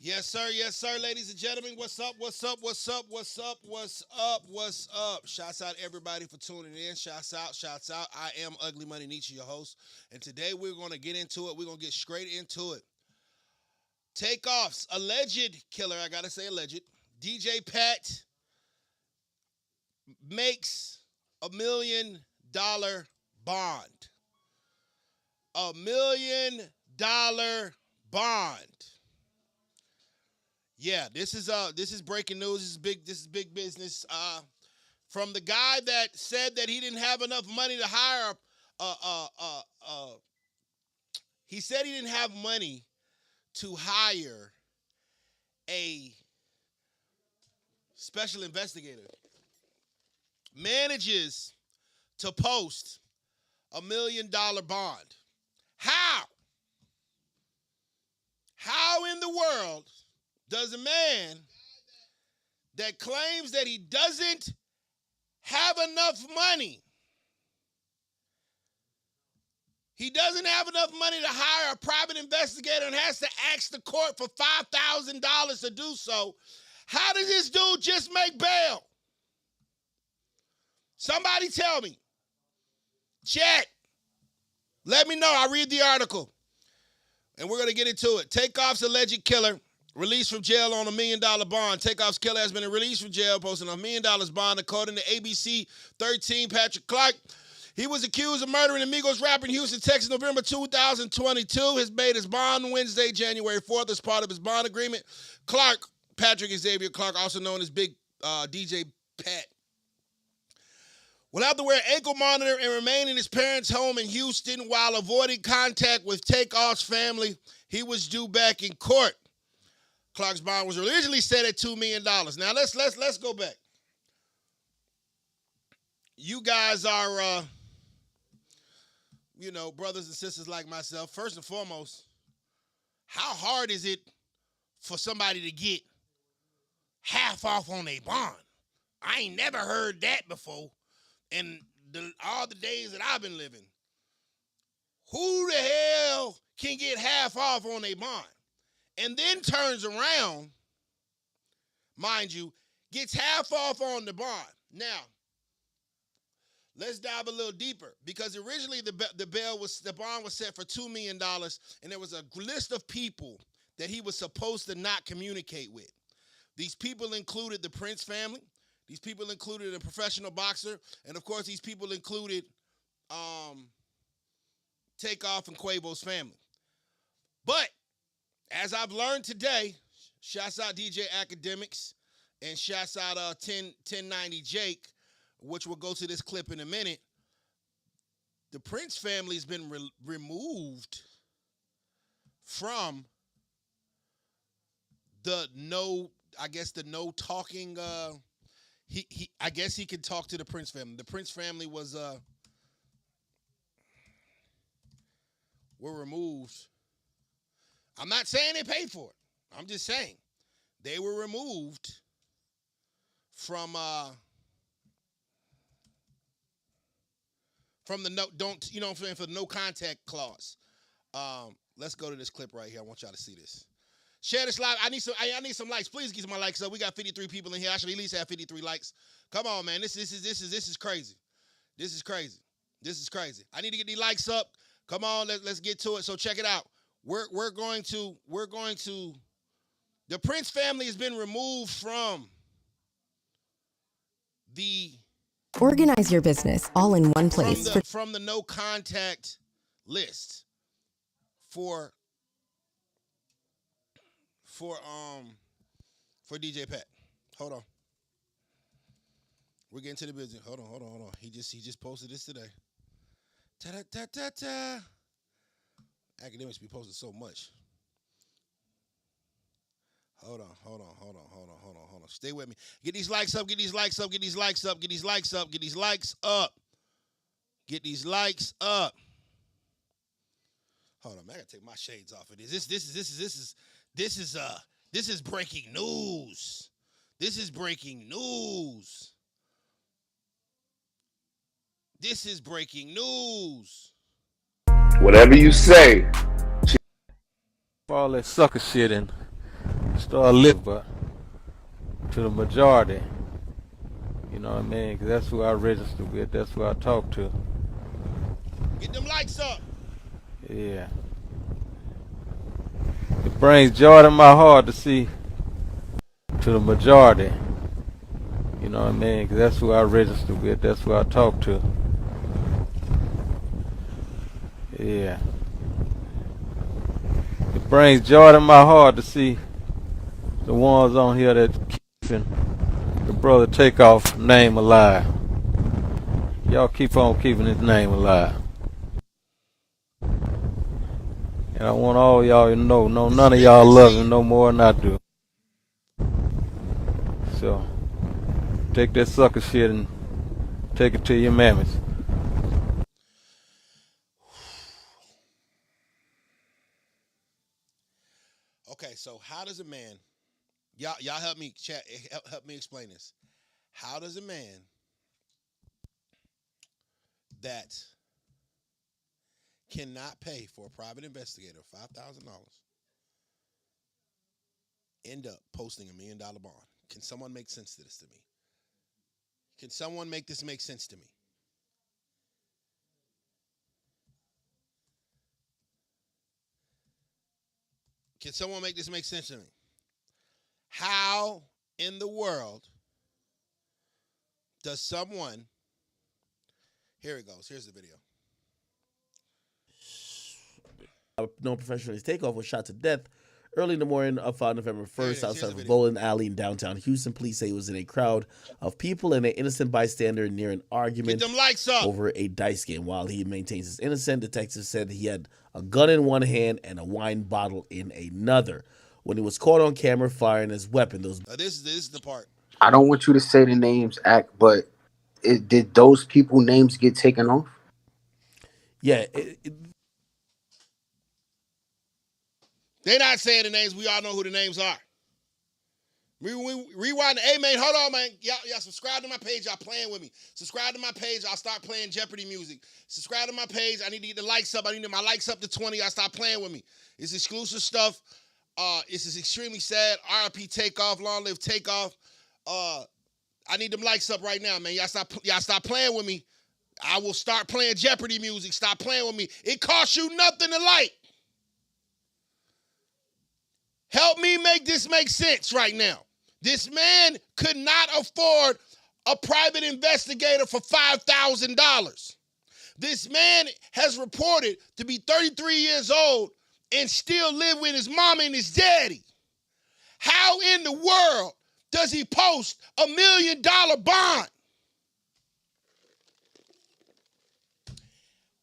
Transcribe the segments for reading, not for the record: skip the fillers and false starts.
Yes, sir, ladies and gentlemen. What's up? What's up? What's up? What's up? What's up? What's up? Shouts out everybody for tuning in. Shouts out. I am UglyMoneyNiche, your host. And today we're going to get into it. We're going to get straight into it. Takeoff's alleged killer, I got to say alleged, DJ Pat makes $1 million bond. $1 million bond. Yeah, this is breaking news. This is big business. From the guy that said that he didn't have enough money to hire he said he didn't have money to hire a special investigator. Manages to post $1 million bond. How? How in the world does a man that claims that he doesn't have enough money, he doesn't have enough money to hire a private investigator and has to ask the court for $5,000 to do so, how does this dude just make bail? Somebody tell me. Chat. Let me know. I'll read the article. And we're going to get into it. Takeoff's alleged killer released from jail on $1 million bond. Takeoff's killer has been released from jail, posting $1 million bond, according to ABC 13 Patrick Clark. He was accused of murdering Amigos rapper in Houston, Texas, November 2022. Has made his bond Wednesday, January 4th, as part of his bond agreement. Clark, Patrick Xavier Clark, also known as Big DJ Pat, will have to wear ankle monitor and remain in his parents' home in Houston while avoiding contact with Takeoff's family. He was due back in court. Clark's bond was originally set at $2 million. Now let's go back. You guys are, brothers and sisters like myself. First and foremost, how hard is it for somebody to get half off on a bond? I ain't never heard that before. In all the days that I've been living, who the hell can get half off on a bond? And then turns around, mind you, gets half off on the bond. Now, let's dive a little deeper, because originally the bond was set for $2 million, and there was a list of people that he was supposed to not communicate with. These people included the Prince family. These people included a professional boxer. And, of course, these people included Takeoff and Quavo's family. But, as I've learned today, shouts out DJ Academics and shouts out 1090 Jake, which we'll go to this clip in a minute, the Prince family has been removed from the no talking. I guess he can talk to the Prince family. The Prince family were removed. I'm not saying they paid for it. I'm just saying they were removed from the for the no contact clause. Let's go to this clip right here. I want y'all to see this. Share this live. I need some likes. Please get my likes up. We got 53 people in here. I should at least have 53 likes. Come on, man. This is crazy. This is crazy. I need to get these likes up. Come on, let's get to it. So check it out. We're going to the Prince family has been removed from the Organize your business all in one place from the no contact list for DJ Pat. Hold on. We're getting to the business. Hold on. He just posted this today. Ta-da-ta-ta-ta. Academics be posting so much. Hold on. Stay with me. Get these likes up. Get these likes up. Hold on, man. I gotta take my shades off of this. This is breaking news. This is breaking news. Whatever you say. All that sucker shit and start living, but to the majority, you know what I mean? Because that's who I register with. That's who I talk to. Get them likes up. Yeah. It brings joy to my heart to see to the majority. You know what I mean? Because that's who I register with. That's who I talk to. Yeah. It brings joy to my heart to see the ones on here that keeping the brother Takeoff name alive. Y'all keep on keeping his name alive. And I want all y'all to know, none of y'all love him no more than I do. So, take that sucker shit and take it to your mammies. Okay, so how does a man, y'all help me chat, help me explain this. How does a man that cannot pay for a private investigator $5,000 end up posting $1 million bond? Can someone make sense to this to me? Can someone make this make sense to me? Can someone make this make sense to me? How in the world does someone, here it goes, here's the video. Known professional as Takeoff was shot to death early in the morning of November 1st outside of a video. bowling alley in downtown Houston. Police say he was in a crowd of people and an innocent bystander near an argument Get them likes up. over a dice game. While he maintains his innocence, detectives said he had a gun in one hand and a wine bottle in another. When he was caught on camera firing his weapon, those This is the part. I don't want you to say the names, but did those people names get taken off? yeah, They're not saying the names. We all know who the names are. Rewind. Hey, man, hold on, man. Y'all subscribe to my page. Y'all playing with me. Subscribe to my page. I'll start playing Jeopardy music. Subscribe to my page. I need to get the likes up. I need my likes up to 20. Y'all start playing with me. It's exclusive stuff. This is extremely sad. RIP Takeoff. Long live Takeoff. I need them likes up right now, man. Y'all stop playing with me. I will start playing Jeopardy music. Stop playing with me. It costs you nothing to like. Help me make this make sense right now. This man could not afford a private investigator for $5,000. This man has reported to be 33 years old and still live with his mama and his daddy. How in the world does he post $1 million bond?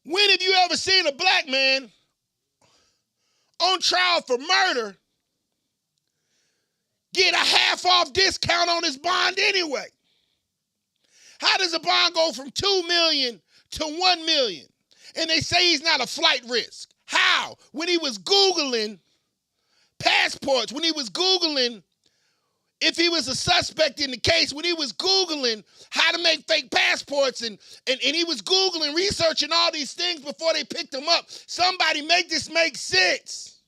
When have you ever seen a black man on trial for murder get a half-off discount on his bond anyway? How does a bond go from $2 million to $1 million? And they say he's not a flight risk. How? When he was Googling passports, when he was Googling if he was a suspect in the case, when he was Googling how to make fake passports and he was Googling, researching all these things before they picked him up. Somebody make this make sense.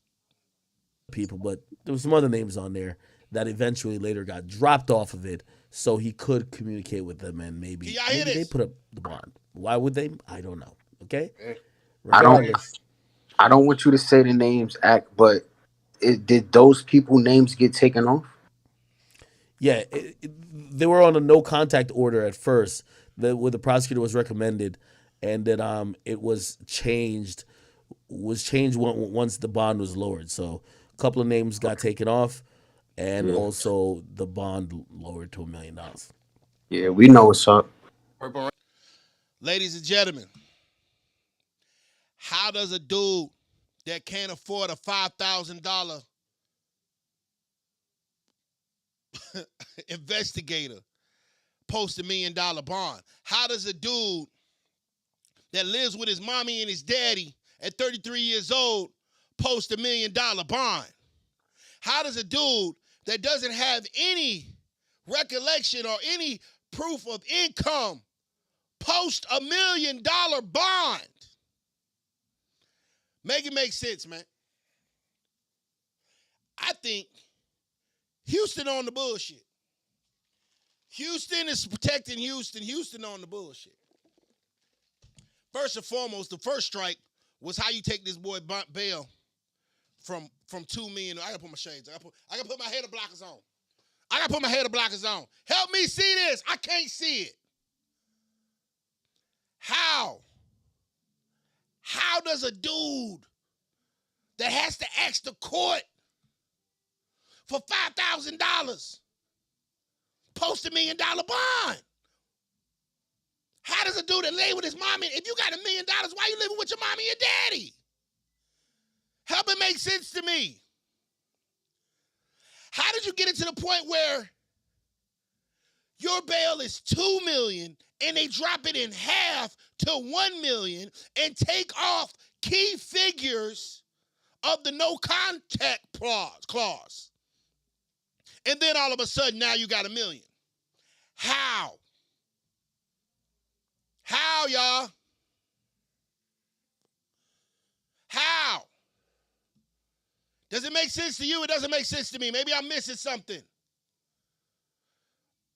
people, but there was some other names on there that eventually later got dropped off of it so he could communicate with them and maybe they put up the bond. Why would they? I don't know. Okay? Regardless, I don't want you to say the names, but did those people names get taken off? yeah, they were on a no contact order at first, where the prosecutor was recommended, and then it was changed once the bond was lowered. So a couple of names got taken off, and also the bond lowered to $1 million. Yeah, we know what's up. Ladies and gentlemen, how does a dude that can't afford a $5,000 investigator post $1 million bond? How does a dude that lives with his mommy and his daddy at 33 years old post $1 million bond? How does a dude that doesn't have any recollection or any proof of income post $1 million bond? Make it make sense, man. I think Houston on the bullshit. Houston is protecting Houston. Houston on the bullshit. First and foremost, the first strike was how you take this boy bail from $2 million. I gotta put my shades. I gotta put my header blockers on. Help me see this. I can't see it. How? How does a dude that has to ask the court for $5,000 post $1 million bond? How does a dude that lay with his mommy, if you got $1 million, why you living with your mommy and daddy? Help it make sense to me. How did you get it to the point where your bail is $2 million and they drop it in half to $1 million and take off key figures of the no contact clause? And then all of a sudden now you got $1 million. How? How, y'all? How? Does it make sense to you? It doesn't make sense to me. Maybe I'm missing something.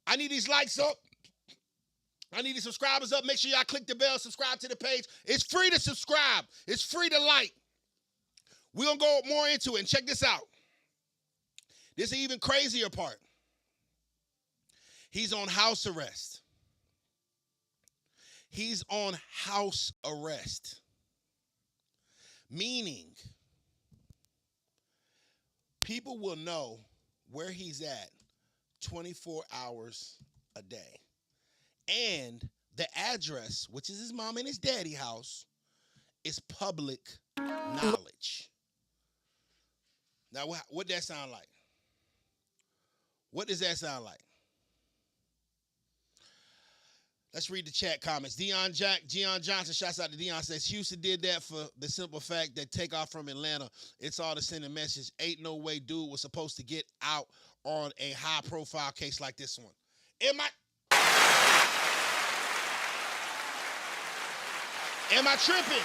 I need these likes up. I need these subscribers up. Make sure y'all click the bell, subscribe to the page. It's free to subscribe. It's free to like. We're going to go more into it. And check this out. This is the even crazier part. He's on house arrest. He's on house arrest. Meaning, people will know where he's at 24 hours a day. And the address, which is his mom and his daddy house, is public knowledge. Now, what that sound like? What does that sound like? Let's read the chat comments. Gian Johnson, shouts out to Dion, says, Houston did that for the simple fact that Takeoff from Atlanta. It's all to send a message. Ain't no way dude was supposed to get out on a high-profile case like this one. Am I tripping?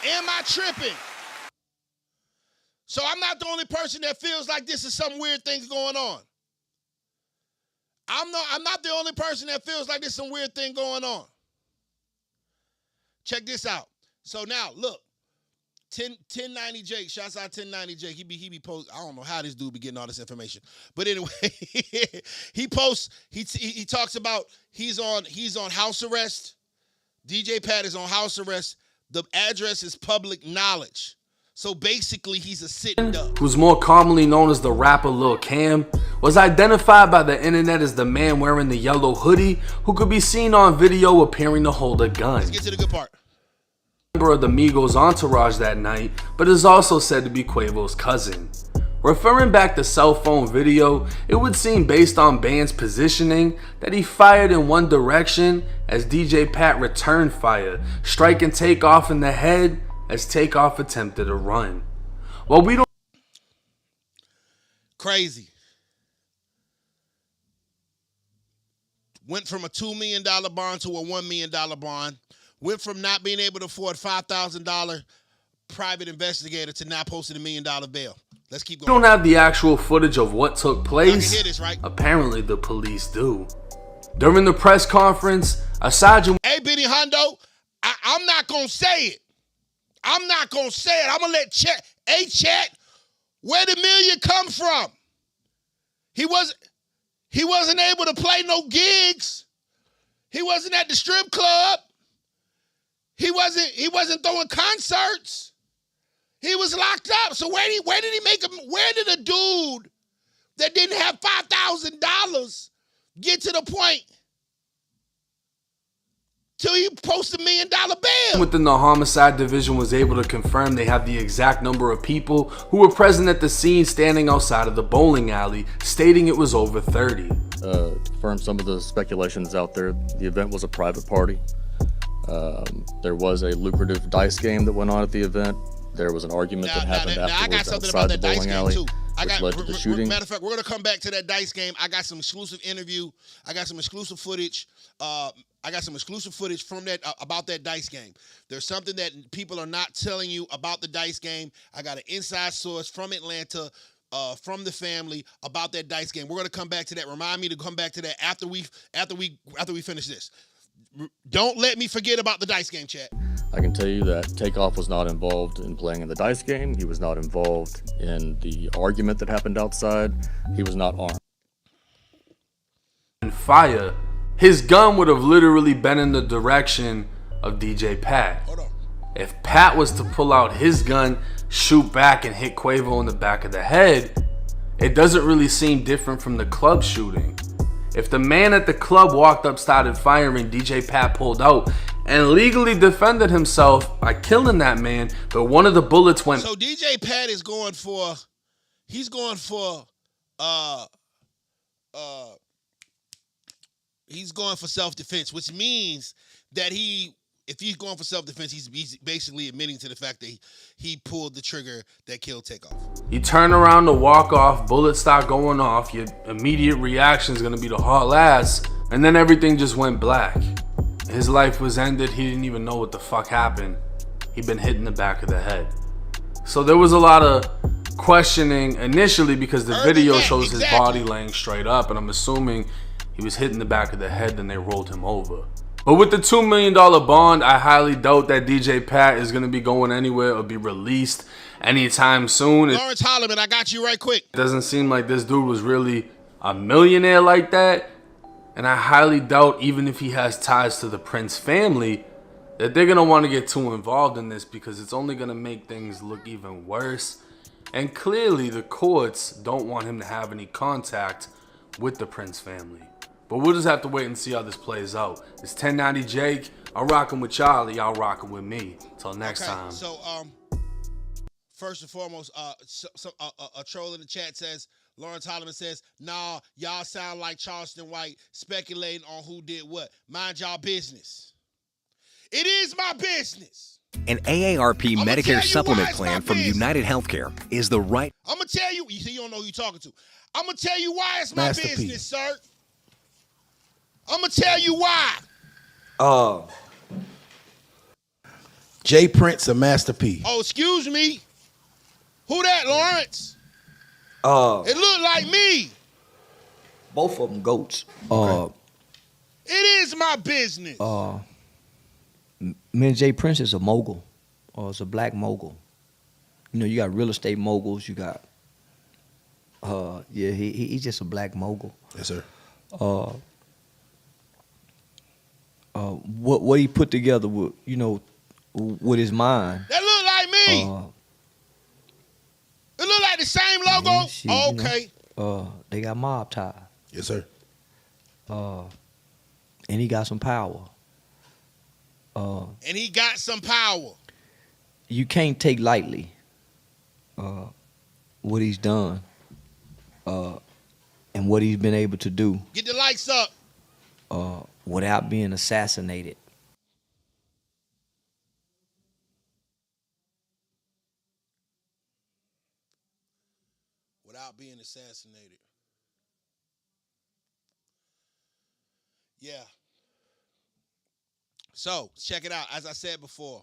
Am I tripping? So I'm not the only person that feels like this is some weird things going on. I'm not the only person that feels like there's some weird thing going on. Check this out. So now, look, 1090 Jake, shouts out 1090 Jake. He be post. I don't know how this dude be getting all this information, but anyway, he posts. He talks about he's on house arrest. DJ Pat is on house arrest. The address is public knowledge. So basically, he's a sitting duck. Who's more commonly known as the rapper Lil Cam, was identified by the internet as the man wearing the yellow hoodie who could be seen on video appearing to hold a gun. Let's get to the good part. Member of the Migos entourage that night, but is also said to be Quavo's cousin. Referring back to cell phone video, it would seem based on Band's positioning that he fired in one direction as DJ Pat returned fire, striking Takeoff in the head as Takeoff attempted to run. Well, we don't... Crazy. Went from a $2 million bond to a $1 million bond. Went from not being able to afford $5,000 private investigator to now posting $1 million bail. Let's keep going. We don't have the actual footage of what took place. You can hear this, right? Apparently the police do. During the press conference, Asajin... Hey, Benny Hondo, I'm not going to say it. I'm not going to say it. I'm going to let chat. Hey, chat, where the million come from? He wasn't able to play no gigs. He wasn't at the strip club. He wasn't throwing concerts. He was locked up. So where did he make him? Where did a dude that didn't have $5,000 get to the point till he posted $1 million bail? Within the homicide division was able to confirm they have the exact number of people who were present at the scene standing outside of the bowling alley, stating it was over 30. Confirm some of the speculations out there. The event was a private party. There was a lucrative dice game that went on at the event. There was an argument that happened afterwards outside the bowling alley, which led to the shooting. Matter of fact, we're going to come back to that dice game. I got some exclusive interview. I got some exclusive footage. From that about that dice game. There's something that people are not telling you about the dice game. I got an inside source from Atlanta from the family about that dice game. We're gonna come back to that. Remind me to come back to that after we finish this. Don't let me forget about the dice game, chat. I can tell you that Takeoff was not involved in playing in the dice game. He was not involved in the argument that happened outside. He was not armed. And fire, his gun would have literally been in the direction of DJ Pat. Hold on. If Pat was to pull out his gun, shoot back, and hit Quavo in the back of the head, it doesn't really seem different from the club shooting. If the man at the club walked up, started firing, DJ Pat pulled out and legally defended himself by killing that man, but one of the bullets went. So DJ Pat is going for self-defense, which means that if he's going for self-defense, he's basically admitting to the fact that he pulled the trigger that killed Takeoff. You turn around to walk off, bullets start going off, your immediate reaction is going to be to haul ass, and then everything just went black. His life was ended. He didn't even know what the fuck happened. He'd been hit in the back of the head. So there was a lot of questioning initially because the video shows his body laying straight up, and I'm assuming he was hit in the back of the head, then they rolled him over. But with the $2 million bond, I highly doubt that DJ Pat is going to be going anywhere or be released anytime soon. Lawrence Holloman, I got you right quick. It doesn't seem like this dude was really a millionaire like that. And I highly doubt, even if he has ties to the Prince family, that they're going to want to get too involved in this because it's only going to make things look even worse. And clearly the courts don't want him to have any contact with the Prince family. But we'll just have to wait and see how this plays out. It's 1090 Jake. I'm rocking with Charlie. Y'all rocking with me. Till next time. So, first and foremost, a troll in the chat says, Lawrence Holloman says, nah, y'all sound like Charleston White speculating on who did what. Mind y'all business. It is my business. An AARP Medicare supplement plan from United Healthcare is the right. I'm going to tell you. You see, you don't know who you're talking to. I'm going to tell you why it's my business, sir. I'm going to tell you why. J Prince or Master P? Oh, excuse me. Who that, Lawrence? It looked like me. Both of them goats. It is my business. Me and J Prince is a mogul. It's a black mogul. You know, you got real estate moguls. You got, he's just a black mogul. Yes, sir. What he put together with, with his mind. That look like me. It look like the same logo. Yeah, okay. They got mob ties. Yes, sir. And he got some power. And he got some power. You can't take lightly what he's done and what he's been able to do. Get the lights up. Without being assassinated. Without being assassinated. Yeah. So, check it out. As I said before,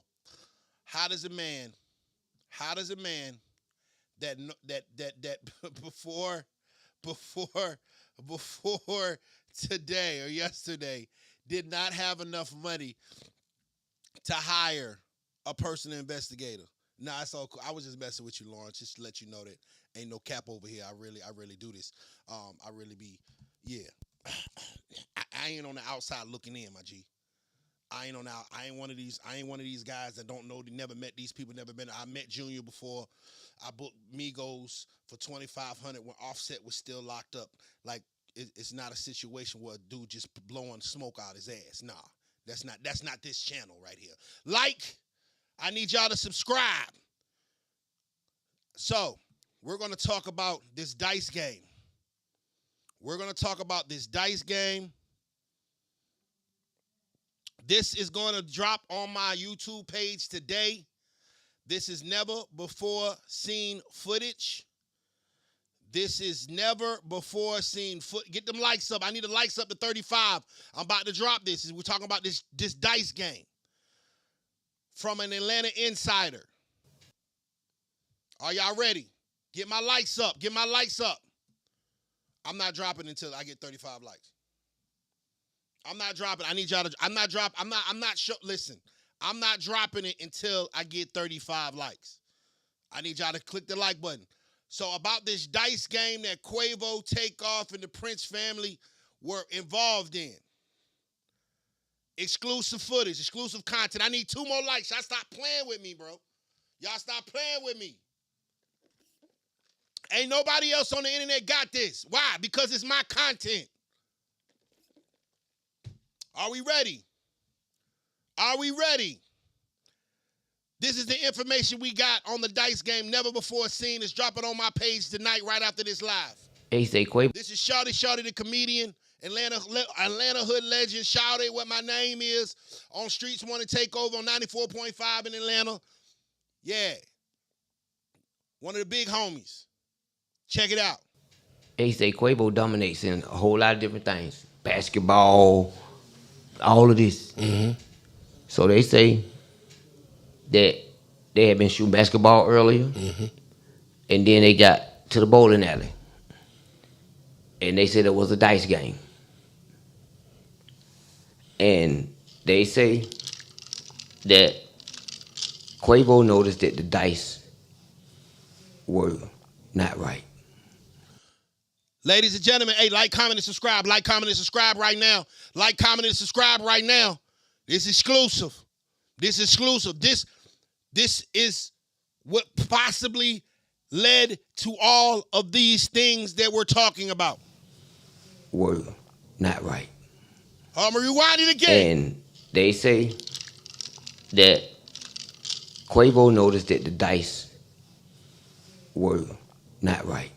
how does a man that before today or yesterday did not have enough money to hire a personal investigator? Nah, it's all cool. I was just messing with you, Lawrence, just to let you know that ain't no cap over here. I really do this. I really be, yeah. I ain't on the outside looking in, my G. I ain't one of these guys that don't know, never met these people, never been. I met Junior before. I booked Migos for $2,500 when Offset was still locked up. Like, it's not a situation where a dude just blowing smoke out his ass. Nah, that's not this channel right here. Like, I need y'all to subscribe. So, we're going to talk about this dice game. This is going to drop on my YouTube page today. This is never before seen footage. This is never before seen foot. Get them likes up. I need the likes up to 35. I'm about to drop this. We're talking about this dice game from an Atlanta insider. Are y'all ready? Get my likes up. Get my likes up. I'm not dropping until I get 35 likes. I'm not dropping. I need y'all to. I'm not dropping. Listen, I'm not dropping it until I get 35 likes. I need y'all to click the like button. So about this dice game that Quavo, Takeoff, and the Prince family were involved in. Exclusive footage, exclusive content. I need 2 more likes. Y'all stop playing with me, bro. Y'all stop playing with me. Ain't nobody else on the internet got this. Why? Because it's my content. Are we ready? Are we ready? This is the information we got on the dice game, never before seen. It's dropping on my page tonight right after this live. Hey, say Quavo. This is Shawty the comedian, Atlanta hood legend. Shawty, what my name is. On Streets Want to Take Over on 94.5 in Atlanta. Yeah. One of the big homies. Check it out. They say Quavo dominates in a whole lot of different things. Basketball, all of this. Mm-hmm. So they say that they had been shooting basketball earlier, and then they got to the bowling alley. And they said it was a dice game. And they say that Quavo noticed that the dice were not right. Ladies and gentlemen, hey, like, comment, and subscribe. Like, comment, and subscribe right now. Like, comment, and subscribe right now. This is exclusive. This is exclusive. This is what possibly led to all of these things that we're talking about. Were not right. I'm going to rewind it again. And they say that Quavo noticed that the dice were not right.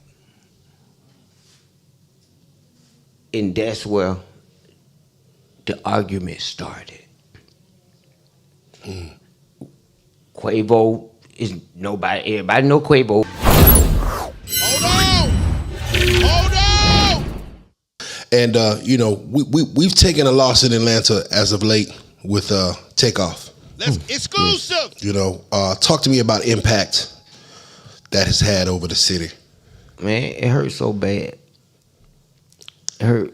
And that's where the argument started. Quavo is nobody. Everybody know Quavo. Hold on! And we've taken a loss in Atlanta as of late with Takeoff. That's exclusive. Talk to me about impact that has had over the city. Man, it hurt so bad. It hurt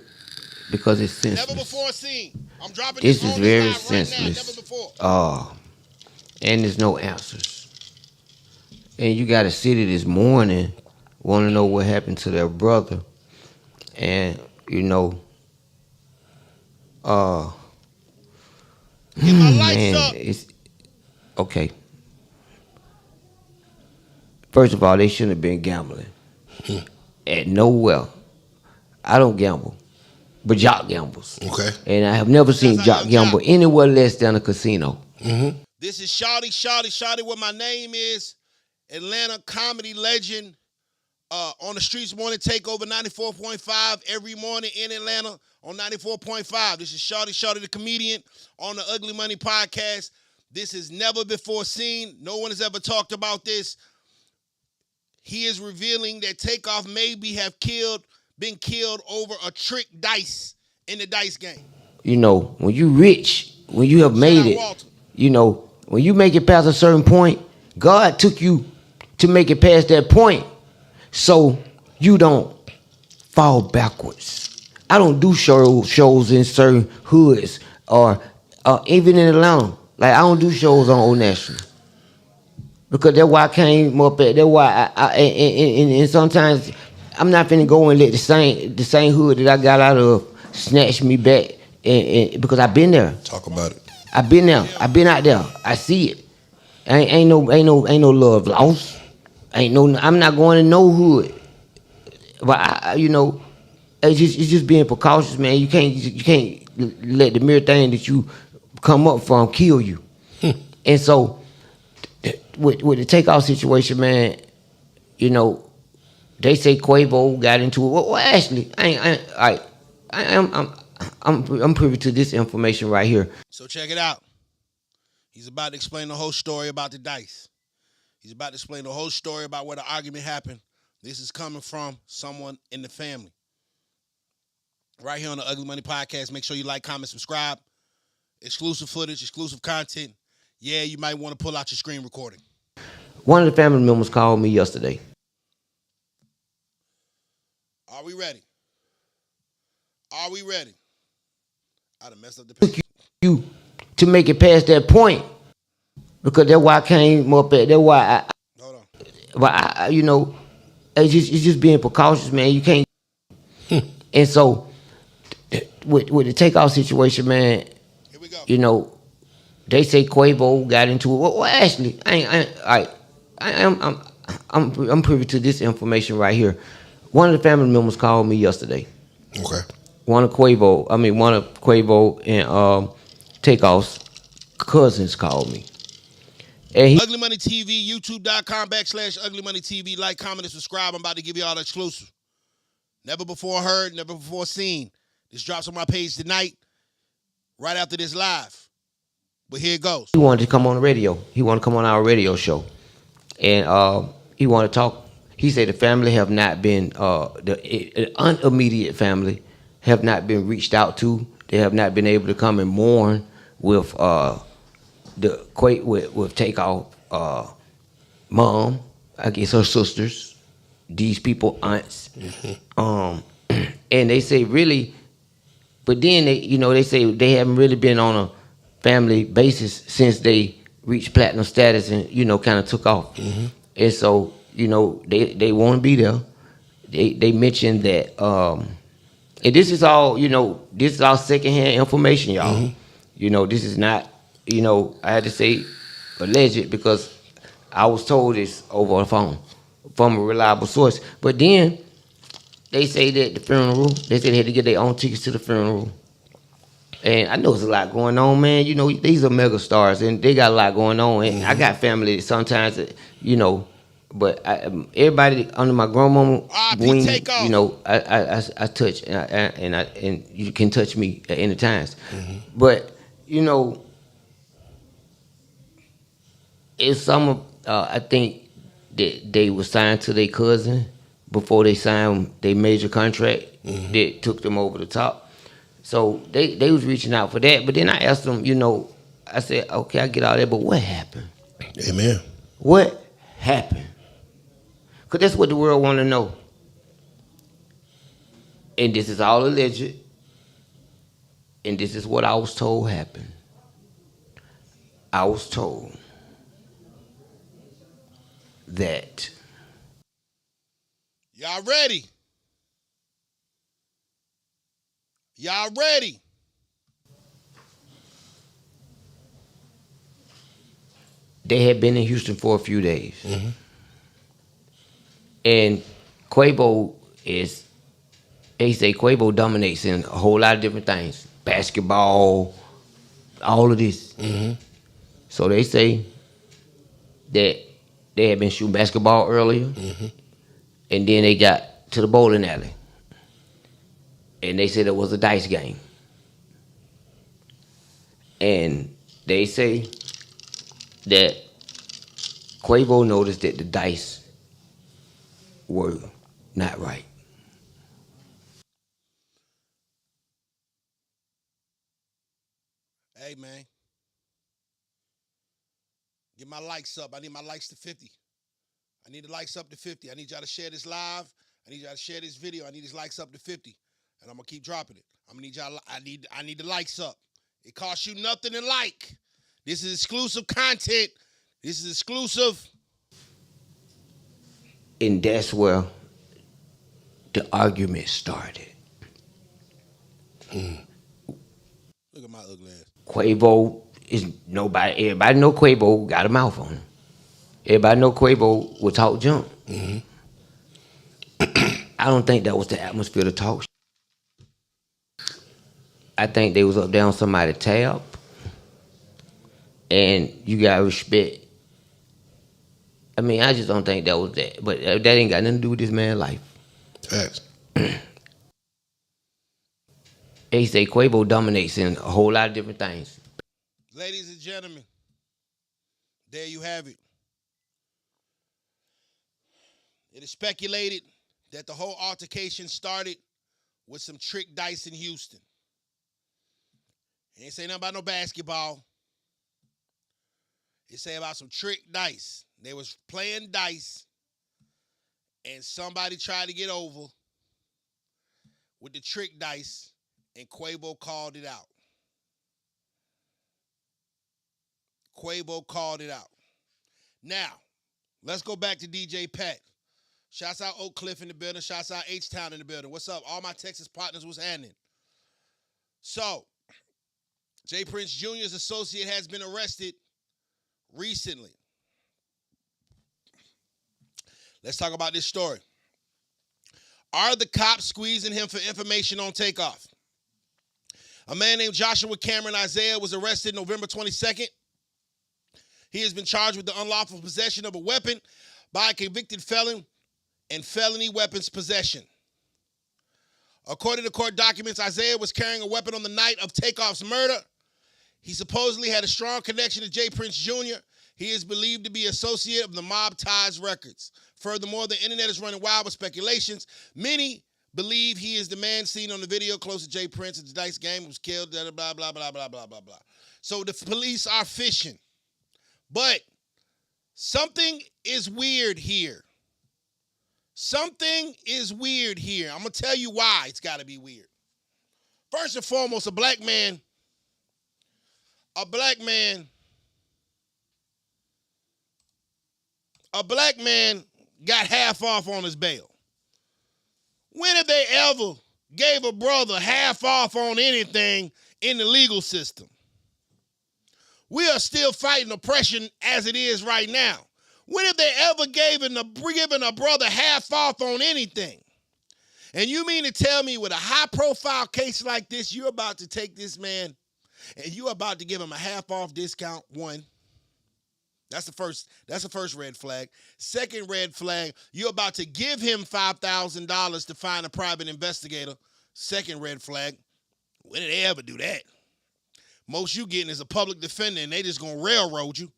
because it's senseless. Never before seen. I'm dropping this is very live senseless. Right now. Never before. And there's no answers. And you got a city this morning want to know what happened to their brother. And, Get my lights up. It's okay. First of all, they shouldn't have been gambling. At nowhere. I don't gamble, but Jock gambles. Okay. And I have never seen Jock gamble anywhere less than a casino. Mm-hmm. This is Shawty, what my name is. Atlanta comedy legend. On the Streets Want to Take Over 94.5 every morning in Atlanta on 94.5. This is Shawty the comedian on the Ugly Money podcast. This is never before seen. No one has ever talked about this. He is revealing that Takeoff maybe have been killed over a trick dice in the dice game. When you rich, when you have made it, Walter. When you make it past a certain point, God took you to make it past that point so you don't fall backwards. I don't do shows in certain hoods or even in Atlanta. Like, I don't do shows on Old National. Because that's why I came up at, that's why and sometimes I'm not finna go and let the same hood that I got out of snatch me back and because I've been there. Talk about it. I've been there. I've been out there. I see it. Ain't no love lost. I'm not going to no hood. But it's just being precautious, man. You can't let the mere thing that you come up from kill you. And so with the Takeoff situation, man, they say Quavo got into it. Well, actually, I'm privy to this information right here. So check it out. He's about to explain the whole story about the dice. He's about to explain the whole story about where the argument happened. This is coming from someone in the family. Right here on the Ugly Money Podcast. Make sure you like, comment, subscribe. Exclusive footage, exclusive content. Yeah, you might want to pull out your screen recording. One of the family members called me yesterday. Are we ready? Are we ready? I done messed up the picture. You to make it past that point, because that's why I came up at. That's why Hold on. I you know, it's just being precautious, man. You can't. And so, with the takeoff situation, man, Here we go. you know, they say Quavo got into it. Well, actually, I'm privy to this information right here. One of the family members called me yesterday. Okay. One of Quavo and Takeoff's cousins called me. And Ugly Money TV, youtube.com/UglyMoneyTV. Like, comment, and subscribe. I'm about to give you all the exclusive. Never before heard, never before seen. This drops on my page tonight, right after this live. But here it goes. he wanted to come on the radio. He wanted to come on our radio show. And he wanted to talk. He said the family have not been, the unimmediate family have not been reached out to. They have not been able to come and mourn with with Takeoff mom, I guess her sisters, these people aunts. And they say really, but then they say they haven't really been on a family basis since they reached platinum status and kind of took off. And so they want to be there. They mentioned that, and this is all secondhand information, y'all. This is not I had to say alleged because I was told this over the phone from a reliable source. But then they say that the funeral, they said they had to get their own tickets to the funeral. And I know there's a lot going on, man. These are mega stars, and they got a lot going on. And I got family sometimes, but everybody under my grandmama wing, I touch, and you can touch me at any times. But it's some I think that they were signed to their cousin before they signed their major contract that took them over the top. So they was reaching out for that. But then I asked them, I said, okay, I get all that, but what happened? Amen. What happened? Because that's what the world want to know. And this is all alleged. And this is what I was told happened. I was told that. Y'all ready? Y'all ready? They had been in Houston for a few days. And Quavo they say Quavo dominates in a whole lot of different things. Basketball, all of this. So they say that they had been shooting basketball earlier. And then they got to the bowling alley. And they said it was a dice game. And they say that Quavo noticed that the dice were not right. Hey, man. Get my likes up. I need my likes to 50. I need the likes up to 50. I need y'all to share this live. I need y'all to share this video. I need these likes up to 50. And I'm going to keep dropping it. I'm going to need y'all. I need the likes up. It costs you nothing to like. This is exclusive content. This is exclusive. And that's where the argument started. Look at my ugly ass. Quavo is nobody. Everybody know Quavo got a mouth on him. Everybody know Quavo will talk junk. I don't think that was the atmosphere to talk. I think they was up there on somebody's tab. And you gotta respect. I mean, I just don't think that was that. But that ain't got nothing to do with this man's life. Facts. They say Quavo dominates in a whole lot of different things. Ladies and gentlemen, there you have it. It is speculated that the whole altercation started with some trick dice in Houston. It ain't say nothing about no basketball. It say about some trick dice. They was playing dice, and somebody tried to get over with the trick dice, and Quavo called it out. Quavo called it out. Now, let's go back to DJ Pat. Shouts out Oak Cliff in the building. Shouts out H-Town in the building. What's up? All my Texas partners, what's happening? So, Jay Prince Jr.'s associate has been arrested recently. Let's talk about this story. Are the cops squeezing him for information on Takeoff? A man named Joshua Cameron Isaiah was arrested November 22nd. He has been charged with the unlawful possession of a weapon by a convicted felon and felony weapons possession. According to court documents, Isaiah was carrying a weapon on the night of Takeoff's murder. He supposedly had a strong connection to Jay Prince Jr. He is believed to be associate of the Mob Ties Records. Furthermore, the internet is running wild with speculations. Many believe he is the man seen on the video close to Jay Prince at the dice game, was killed, blah, blah, blah, blah, blah, blah, blah. So the police are fishing. But something is weird here. Something is weird here. I'm going to tell you why it's got to be weird. First and foremost, a black man got half off on his bail. When have they ever gave a brother half off on anything in the legal system? We are still fighting oppression as it is right now. When have they ever given a brother half off on anything? And you mean to tell me with a high-profile case like this, you're about to take this man and you're about to give him a half-off discount? One. That's the first red flag. Second red flag, you're about to give him $5,000 to find a private investigator. Second red flag. When did they ever do that? Most you getting is a public defender, and they just gonna railroad you.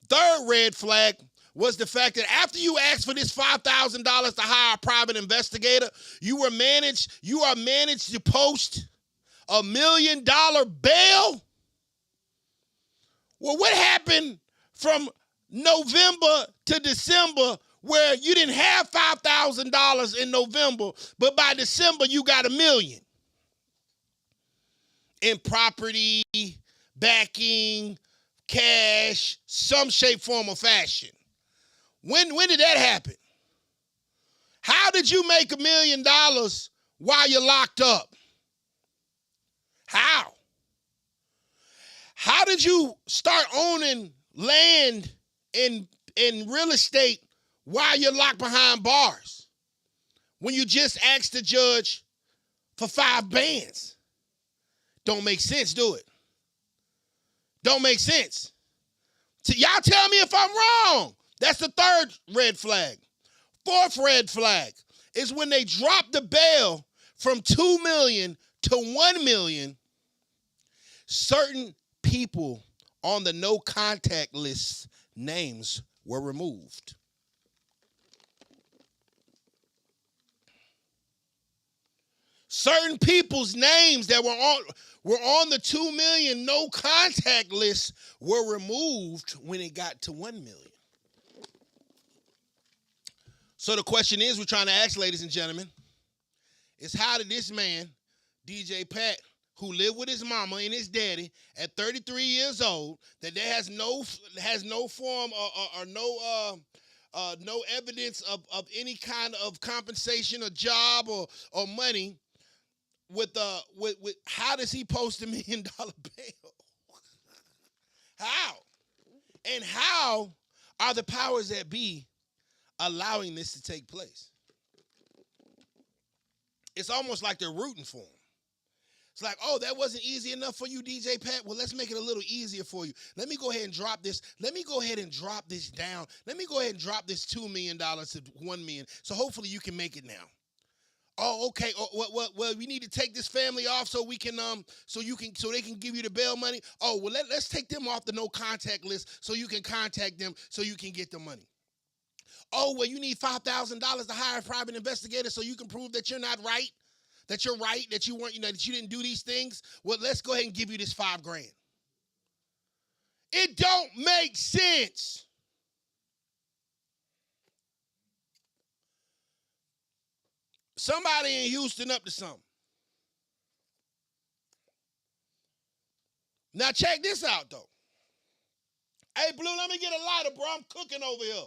Third red flag was the fact that after you asked for this $5,000 to hire a private investigator, you are managed to post $1 million bail. Well, what happened from November to December where you didn't have $5,000 in November, but by December you got $1 million? In property, backing, cash, some shape, form, or fashion. When did that happen? How did you make $1 million while you're locked up? How? How did you start owning land and real estate while you're locked behind bars? When you just asked the judge for 5 bands? Don't make sense, do it? Don't make sense. So y'all tell me if I'm wrong. That's the third red flag. Fourth red flag is when they drop the bail from $2 million to $1 million, certain people on the no contact list names were removed. Certain people's names that were on the 2 million no contact list were removed when it got to 1 million. So the question is, we're trying to ask, ladies and gentlemen, is how did this man, DJ Pat, who lived with his mama and his daddy at 33 years old, that there has no form or no evidence of any kind of compensation or job or money, with how does he post $1 million bail? How? And how are the powers that be allowing this to take place? It's almost like they're rooting for him. It's like, oh, that wasn't easy enough for you, DJ Pat? Well, let's make it a little easier for you. Let me go ahead and drop this. Let me go ahead and drop this down. Let me go ahead and drop this $2 million to $1 million. So hopefully you can make it now. Oh, okay. Oh, well, we need to take this family off so we can so they can give you the bail money. Oh, well, let's take them off the no contact list so you can contact them so you can get the money. Oh, well, you need $5,000 to hire a private investigator so you can prove that you're not right, that you're right, that you weren't, that you didn't do these things. Well, let's go ahead and give you this $5,000. It don't make sense. Somebody in Houston up to something. Now check this out, though. Hey, Blue, let me get a lighter, bro. I'm cooking over here.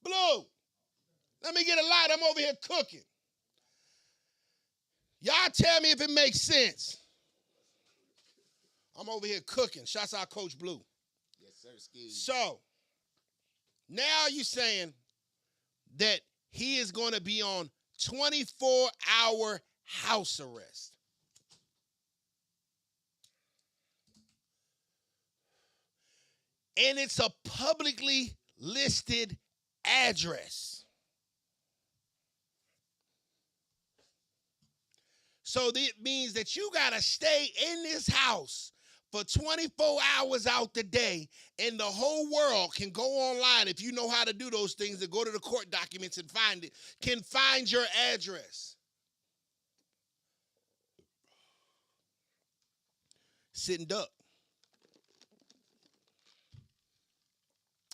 Blue, let me get a lighter. I'm over here cooking. Y'all tell me if it makes sense. I'm over here cooking. Shouts out Coach Blue. Yes, sir, Ski. So, now you're saying that he is going to be on 24-hour house arrest. And it's a publicly listed address. So that means that you got to stay in this house for 24 hours out the day, and the whole world can go online, if you know how to do those things, and go to the court documents and find it, can find your address. Sitting duck.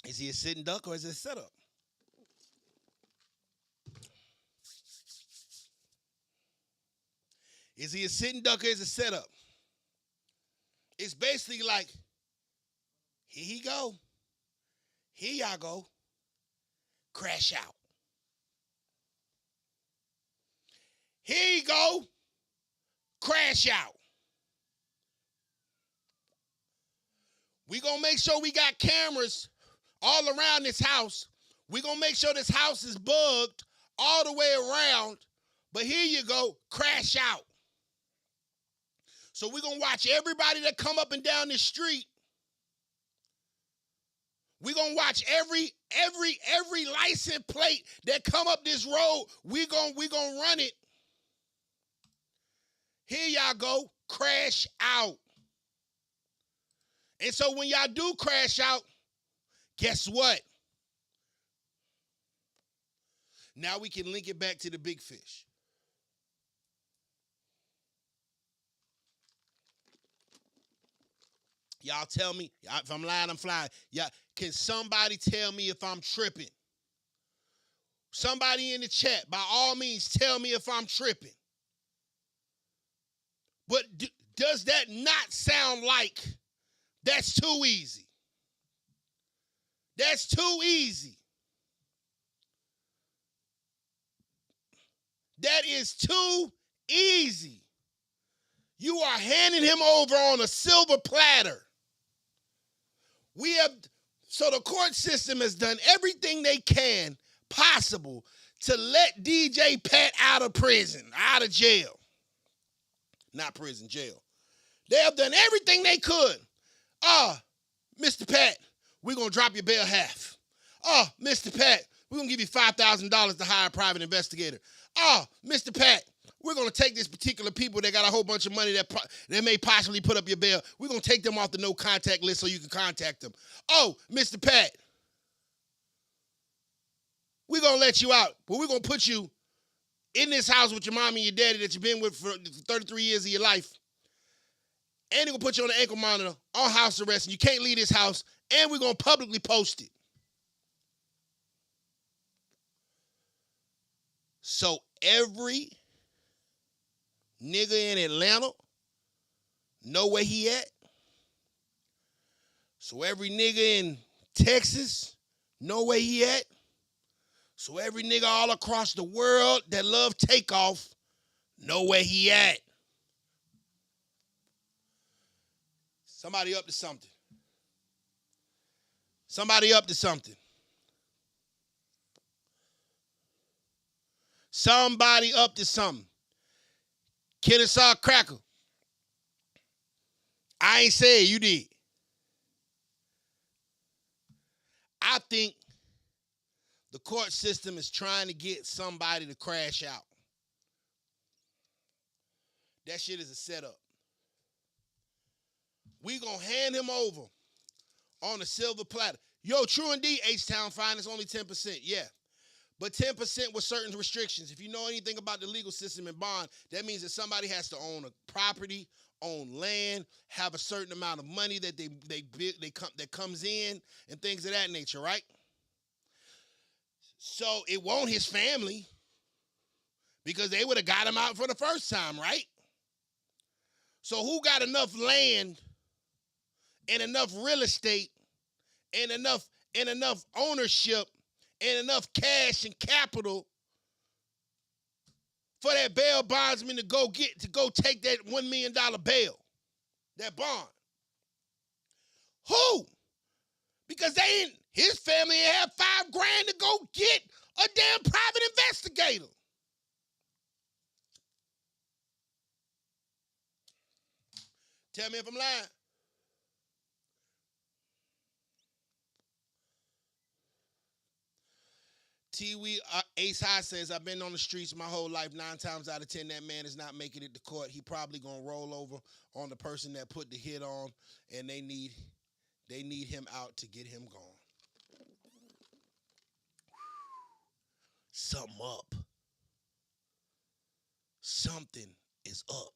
Is he a sitting duck or is it a setup? Is he a sitting duck or is it a setup? It's basically like, here he go. Here y'all go. Crash out. Here you go. Crash out. We gonna make sure we got cameras all around this house. We gonna make sure this house is bugged all the way around. But here you go. Crash out. So we're going to watch everybody that come up and down this street. We're going to watch every license plate that come up this road. We're going to run it. Here y'all go. Crash out. And so when y'all do crash out, guess what? Now we can link it back to the big fish. Y'all tell me, if I'm lying, I'm flying. Y'all, can somebody tell me if I'm tripping? Somebody in the chat, by all means, tell me if I'm tripping. But does that not sound like that's too easy? That's too easy. That is too easy. You are handing him over on a silver platter. So the court system has done everything they can possible to let DJ Pat out of prison, out of jail. Not prison, jail. They have done everything they could. Mr. Pat, we're going to drop your bail half. Mr. Pat, we're going to give you $5,000 to hire a private investigator. Mr. Pat, we're going to take this particular people that got a whole bunch of money that may possibly put up your bail. We're going to take them off the no-contact list so you can contact them. Mr. Pat, we're going to let you out, but we're going to put you in this house with your mom and your daddy that you've been with for 33 years of your life. And they're going to put you on the ankle monitor, on house arrest, and you can't leave this house, and we're going to publicly post it. So every nigga in Atlanta know where he at. So every nigga in Texas know where he at. So every nigga all across the world that love Takeoff know where he at. Somebody up to something. Somebody up to something. Somebody up to something. Kennesaw Cracker. I ain't say it, you did. I think the court system is trying to get somebody to crash out. That shit is a setup. We gonna hand him over on a silver platter. Yo, True and D, H-Town fine, it's only 10%, yeah. But 10% with certain restrictions. If you know anything about the legal system in bond, that means that somebody has to own a property, own land, have a certain amount of money that that comes in, and things of that nature, right? So it won't his family, because they would have got him out for the first time, right? So who got enough land and enough real estate and enough ownership and enough cash and capital for that bail bondsman to go take that $1 million bail, that bond? Who? Because his family ain't have $5,000 to go get a damn private investigator. Tell me if I'm lying. Ace High says, I've been on the streets my whole life. 9 times out of 10, that man is not making it to court. He probably gonna roll over on the person that put the hit on, and they need him out to get him gone. Something up. Something is up.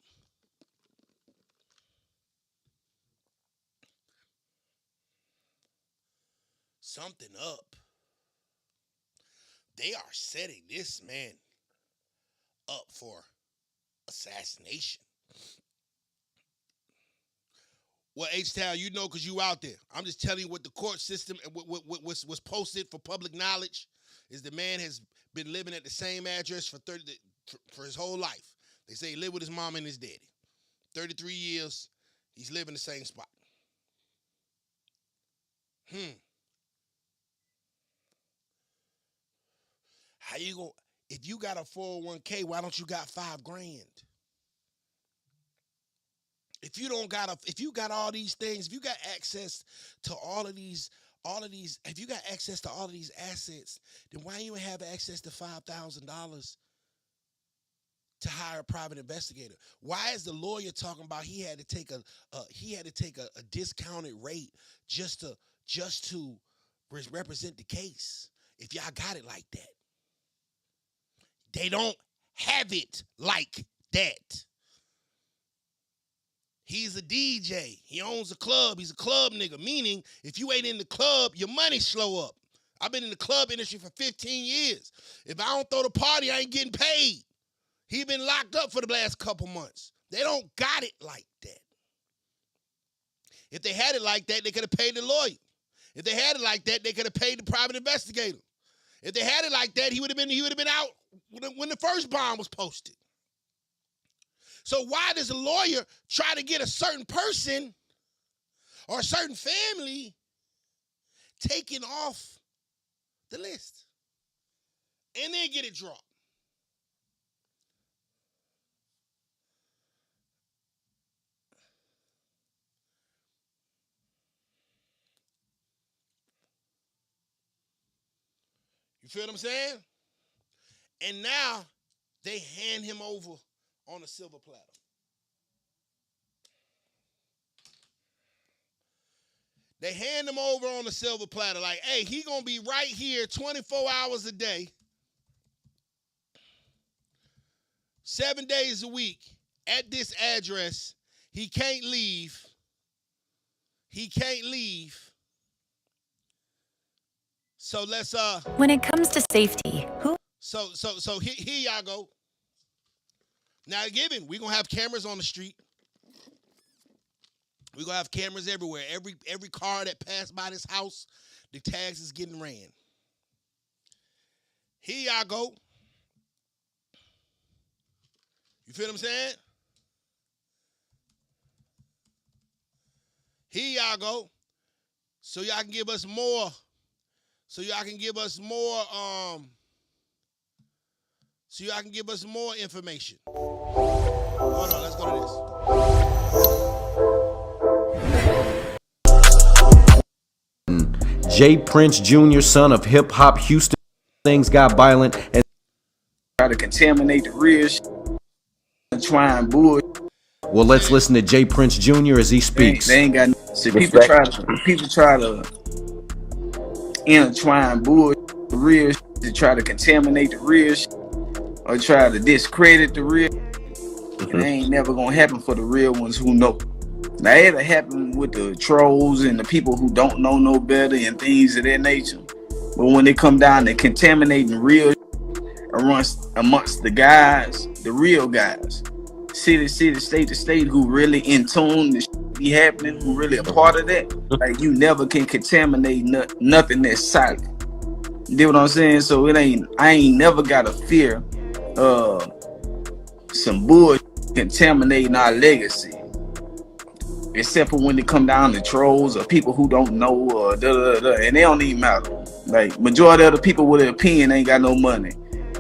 Something up. They are setting this man up for assassination. Well, H-Town, you know because you out there. I'm just telling you what the court system and what was posted for public knowledge is the man has been living at the same address for his whole life. They say he lived with his mom and his daddy. 33 years, he's living the same spot. How you go? If you got a 401k, why don't you got $5,000? If you got all these things, if you got access to all of these, if you got access to all of these assets, then why you have access to $5,000 to hire a private investigator? Why is the lawyer talking about he had to take a discounted rate just to represent the case? If y'all got it like that. They don't have it like that. He's a DJ. He owns a club. He's a club nigga, meaning if you ain't in the club, your money slow up. I've been in the club industry for 15 years. If I don't throw the party, I ain't getting paid. He been locked up for the last couple months. They don't got it like that. If they had it like that, they could have paid the lawyer. If they had it like that, they could have paid the private investigator. If they had it like that, he would have been out when the first bond was posted. So why does a lawyer try to get a certain person or a certain family taken off the list and then get it dropped? You feel what I'm saying? And now they hand him over on a silver platter. They hand him over on a silver platter like, hey, he going to be right here 24 hours a day, 7 days a week at this address. He can't leave. He can't leave. So let's when it comes to safety, who So here y'all go. Now given, we're gonna have cameras on the street. We're gonna have cameras everywhere. Every car that passed by this house, the tags is getting ran. Here y'all go. You feel what I'm saying? Here y'all go. So y'all can give us more. So y'all can give us more. So y'all can give us more information. Hold on, let's go to this. Jay Prince Jr., son of hip hop Houston, things got violent and try to contaminate the real shit and try and bull. Well, let's listen to Jay Prince Jr. as he speaks. They ain't got see, people try to intertwine bull the real shit to try to contaminate the real shit or try to discredit the real. It ain't never gonna happen for the real ones who know. Now it'll happen with the trolls and the people who don't know no better and things of that nature. But when they come down to contaminating real amongst the guys, the real guys, city, state to state, who really in tune to be happening, who really a part of that. Like, you never can contaminate nothing that's silent. You know what I'm saying? So I ain't never got to fear some bullshit contaminating our legacy. Except for when it come down to trolls or people who don't know, and they don't even matter. Like, majority of the people with an opinion ain't got no money,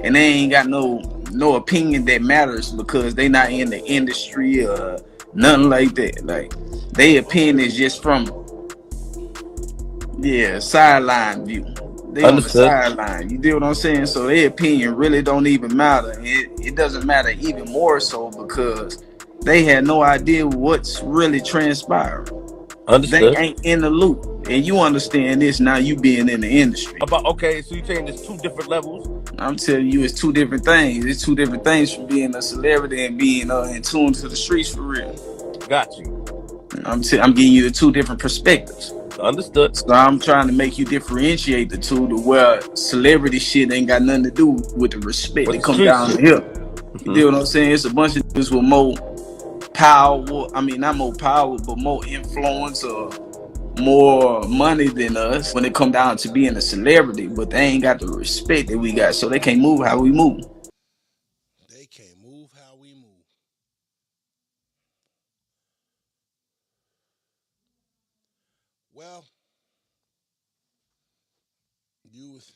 and they ain't got no opinion that matters because they not in the industry or nothing like that. Like, their opinion is just from sideline view. They on the sideline. You deal what I'm saying? So their opinion really don't even matter. It doesn't matter even more so because they had no idea what's really transpiring. Understood. They ain't in the loop. And you understand this now, you being in the industry. Okay, so you're saying there's two different levels? I'm telling you, it's two different things. It's two different things from being a celebrity and being in tune to the streets for real. Got you. I'm giving you the two different perspectives. Understood. So I'm trying to make you differentiate the two to where celebrity shit ain't got nothing to do with the respect that come down to here. You know what I'm saying? It's a bunch of dudes with more power. I mean, not more power, but more influence or more money than us when it come down to being a celebrity. But they ain't got the respect that we got, so they can't move how we move. They can't move how we move. Well, you was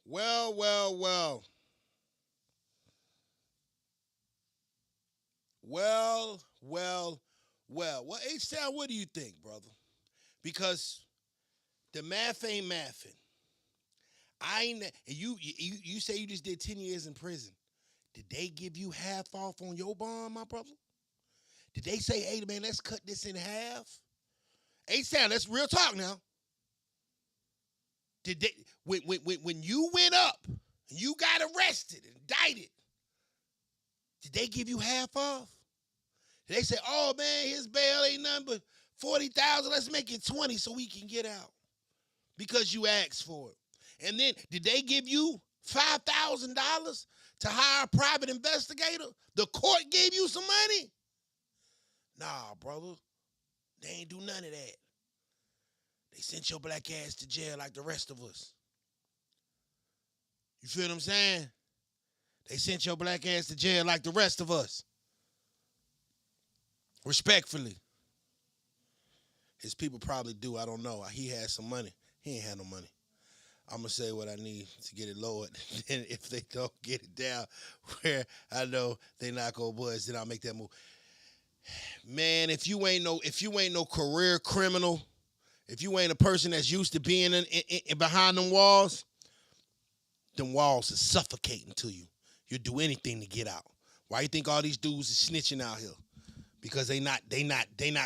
well. Well, H-Town, what do you think, brother? Because the math ain't mathing. You say you just did 10 years in prison. Did they give you half off on your bond, my brother? Did they say, hey, man, let's cut this in half? H-Town, that's real talk now. Did they, when you went up and you got arrested, indicted, did they give you half off? Did they say, oh, man, his bail ain't nothing but $40,000. Let's make it 20 so we can get out because you asked for it. And then did they give you $5,000 to hire a private investigator? The court gave you some money? Nah, brother. They ain't do none of that. They sent your black ass to jail like the rest of us. You feel what I'm saying? They sent your black ass to jail like the rest of us. Respectfully. His people probably do. I don't know. He had some money. He ain't had no money. I'm going to say what I need to get it lowered. And if they don't get it down where I know they not going to budge, then I'll make that move. Man, if you ain't no career criminal, if you ain't a person that's used to being in behind them walls are suffocating to you. You'll do anything to get out. Why you think all these dudes is snitching out here? Because they not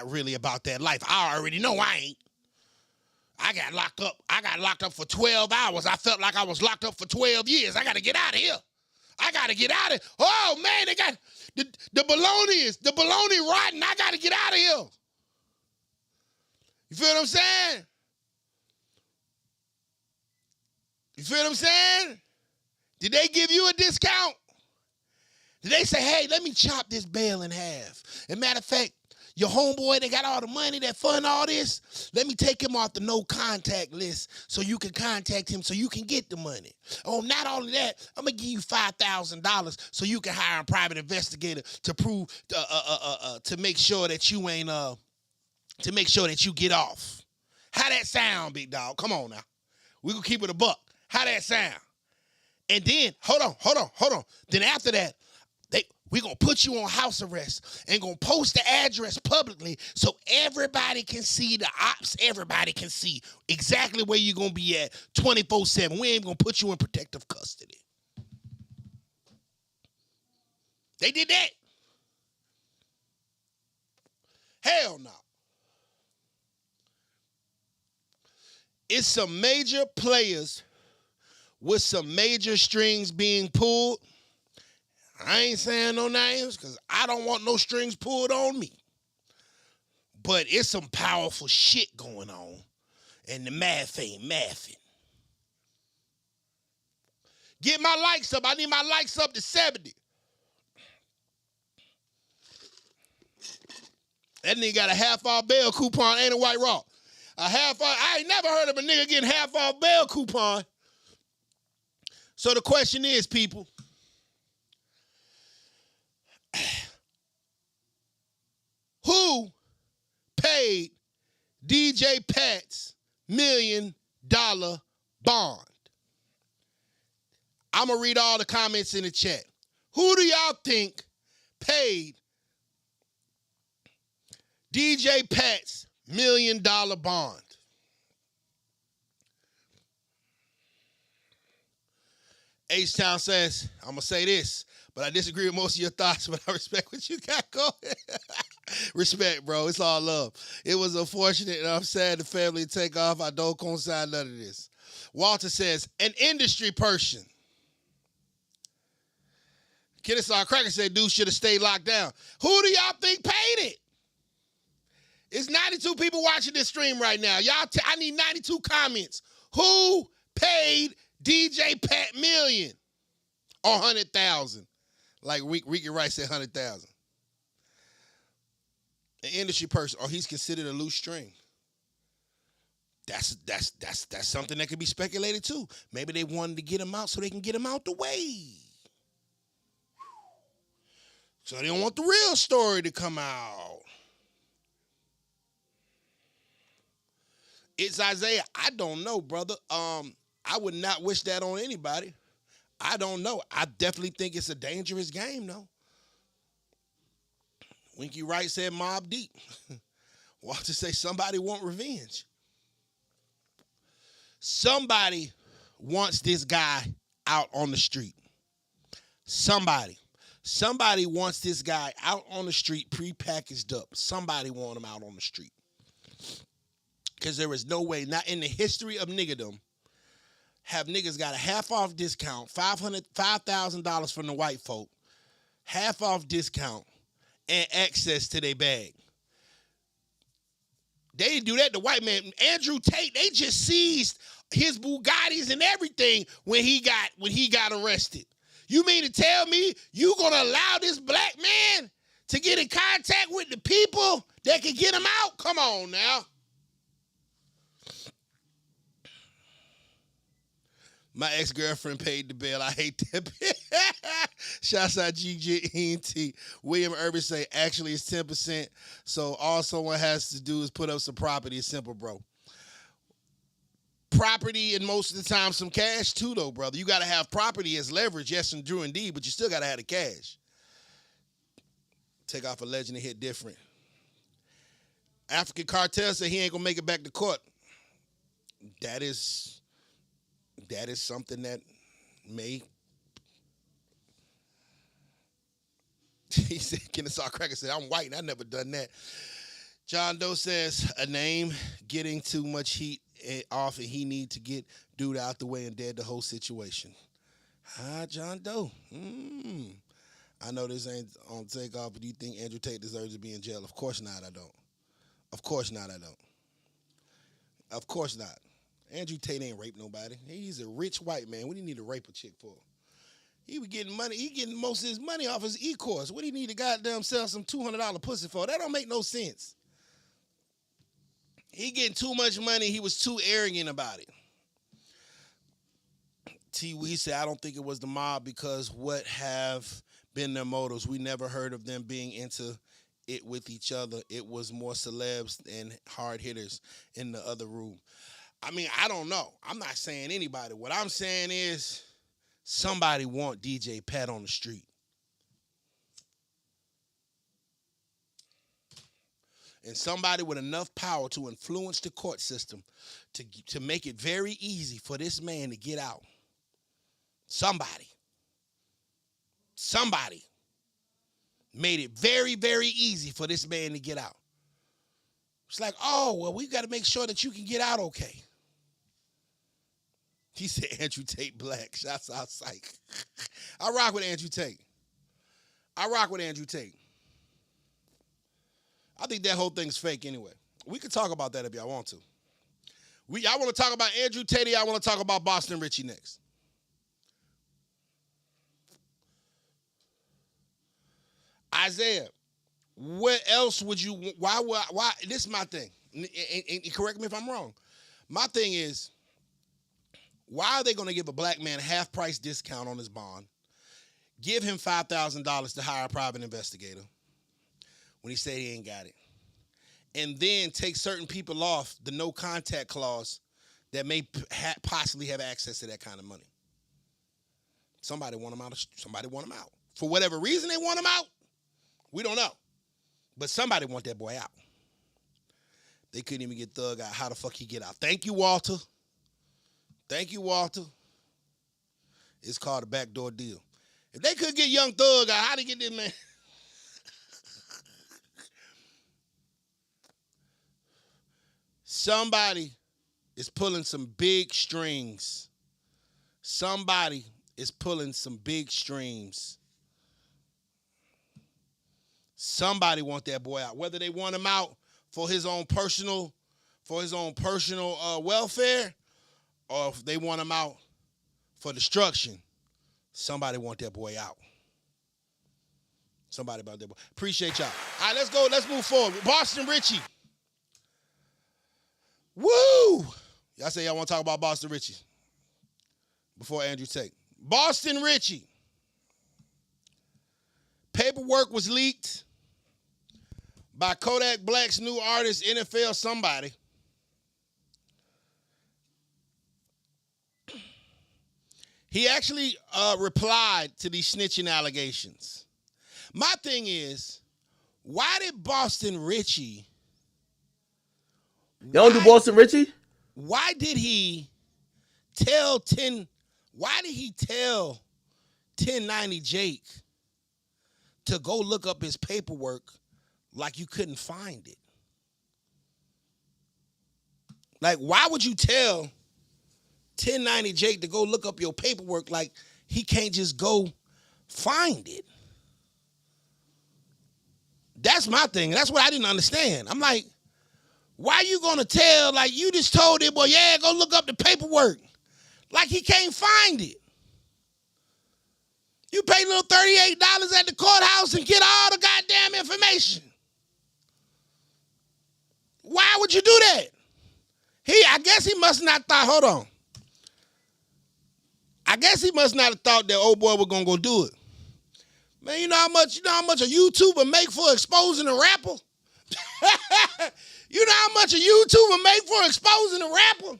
really about that life. I already know I ain't. I got locked up for 12 hours. I felt like I was locked up for 12 years. I got to get out of here. Oh, man, they got the bologna rotten. I got to get out of here. You feel what I'm saying? Did they give you a discount? Did they say, hey, let me chop this bail in half? And matter of fact, your homeboy that got all the money that fund all this, let me take him off the no contact list so you can contact him so you can get the money. Oh, not only that, I'm going to give you $5,000 so you can hire a private investigator to prove, to make sure that you ain't, to make sure that you get off. How that sound, big dog? Come on now. We gonna keep it a buck. How that sound? And then, hold on. Then after that, we gonna put you on house arrest and gonna post the address publicly so everybody can see the ops. Everybody can see exactly where you're gonna be at 24/7. We ain't gonna put you in protective custody. They did that. Hell no. It's some major players with some major strings being pulled. I ain't saying no names because I don't want no strings pulled on me. But it's some powerful shit going on. And the math ain't mathing. Get my likes up. I need my likes up to 70. That nigga got a half-off bail coupon and a white raw. A half-off. I ain't never heard of a nigga getting half-off bail coupon. So the question is, people, who paid DJ Pat's $1 million bond? I'm going to read all the comments in the chat. Who do y'all think paid DJ Pat's $1 million bond? H-Town says, I'm going to say this, but I disagree with most of your thoughts, but I respect what you got going. Respect, bro. It's all love. It was unfortunate, and I'm sad the family take off. I don't coincide none of this. Walter says, an industry person. Kennesaw Cracker said, dude should have stayed locked down. Who do y'all think paid it? It's 92 people watching this stream right now. I need 92 comments. Who paid DJ Pat $1 million or 100,000? Like Ricky Rice said, 100,000. An industry person, or he's considered a loose string. That's something that could be speculated too. Maybe they wanted to get him out so they can get him out the way. So they don't want the real story to come out. It's Isaiah. I don't know, brother. I would not wish that on anybody. I don't know. I definitely think it's a dangerous game, though. Winky Wright said Mob Deep. Walter say somebody want revenge. Somebody wants this guy out on the street. Somebody wants this guy out on the street, prepackaged up. Somebody want him out on the street. Because there is no way, not in the history of niggerdom, have niggas got a half-off discount, $5,000 from the white folk, half-off discount, and access to their bag. They didn't do that to white man. Andrew Tate, they just seized his Bugattis and everything when he got arrested. You mean to tell me you gonna allow this black man to get in contact with the people that can get him out? Come on now. My ex-girlfriend paid the bill. I hate that bill. Shouts out GGENT. William Irvin say, actually it's 10%. So all someone has to do is put up some property. It's simple, bro. Property and most of the time some cash too, though, brother. You got to have property as leverage, yes, and true indeed, but you still got to have the cash. Take off a legend and hit different. African Cartel said he ain't going to make it back to court. That is something that may. He said, Kennesaw Cracker said, I'm white and I never done that. John Doe says, a name getting too much heat off and he need to get dude out the way and dead the whole situation. John Doe. I know this ain't on Takeoff, but do you think Andrew Tate deserves to be in jail? Of course not, I don't. Of course not, I don't. Of course not. Andrew Tate ain't raped nobody. He's a rich white man. What do you need to rape a chick for? He was getting money. He getting most of his money off his e-course. What do you need to goddamn sell some $200 pussy for? That don't make no sense. He getting too much money. He was too arrogant about it. T. Wee said, I don't think it was the mob because what have been their motives? We never heard of them being into it with each other. It was more celebs and hard hitters in the other room. I mean, I don't know. I'm not saying anybody. What I'm saying is somebody want DJ Pat on the street. And somebody with enough power to influence the court system to make it very easy for this man to get out. Somebody made it very, very easy for this man to get out. It's like, oh, well, we got to make sure that you can get out okay. He said Andrew Tate black. Shouts out psych. I rock with Andrew Tate. I think that whole thing's fake anyway. We could talk about that if y'all want to. Y'all want to talk about Andrew Tate or y'all want to talk about Boston Richey next? Isaiah, What else would you? Why? This is my thing. And correct me if I'm wrong. My thing is, why are they going to give a black man a half-price discount on his bond? Give him $5,000 to hire a private investigator when he said he ain't got it, and then take certain people off the no contact clause that may possibly have access to that kind of money. Somebody want him out. Somebody want him out. For whatever reason they want him out, we don't know. But somebody want that boy out. They couldn't even get Thug out. How the fuck he get out? Thank you, Walter. Thank you, Walter. It's called a backdoor deal. If they could get Young Thug out, how they get this man? Somebody is pulling some big strings. Somebody is pulling some big strings. Somebody want that boy out. Whether they want him out for his own personal welfare, or if they want him out for destruction, somebody want that boy out. Somebody about that boy. Appreciate y'all. All right, let's go. Let's move forward. Boston Richey. Woo! Y'all say y'all want to talk about Boston Richey before Andrew Tate. Boston Richey. Paperwork was leaked by Kodak Black's new artist, NFL somebody. He actually replied to these snitching allegations. My thing is, why did Boston Richey... Y'all do Boston Richey? Why did he tell 1090 Jake to go look up his paperwork like you couldn't find it? Like, why would you tell 1090 Jake to go look up your paperwork like he can't just go find it? That's my thing. That's what I didn't understand. I'm like, why you gonna tell, like, you just told him, boy, yeah, go look up the paperwork. Like he can't find it. You pay little $38 at the courthouse and get all the goddamn information. Why would you do that? I guess he must not thought, hold on. I guess he must not have thought that old boy was gonna go do it. Man, you know how much a YouTuber make for exposing a rapper? You know how much a YouTuber make for exposing a rapper?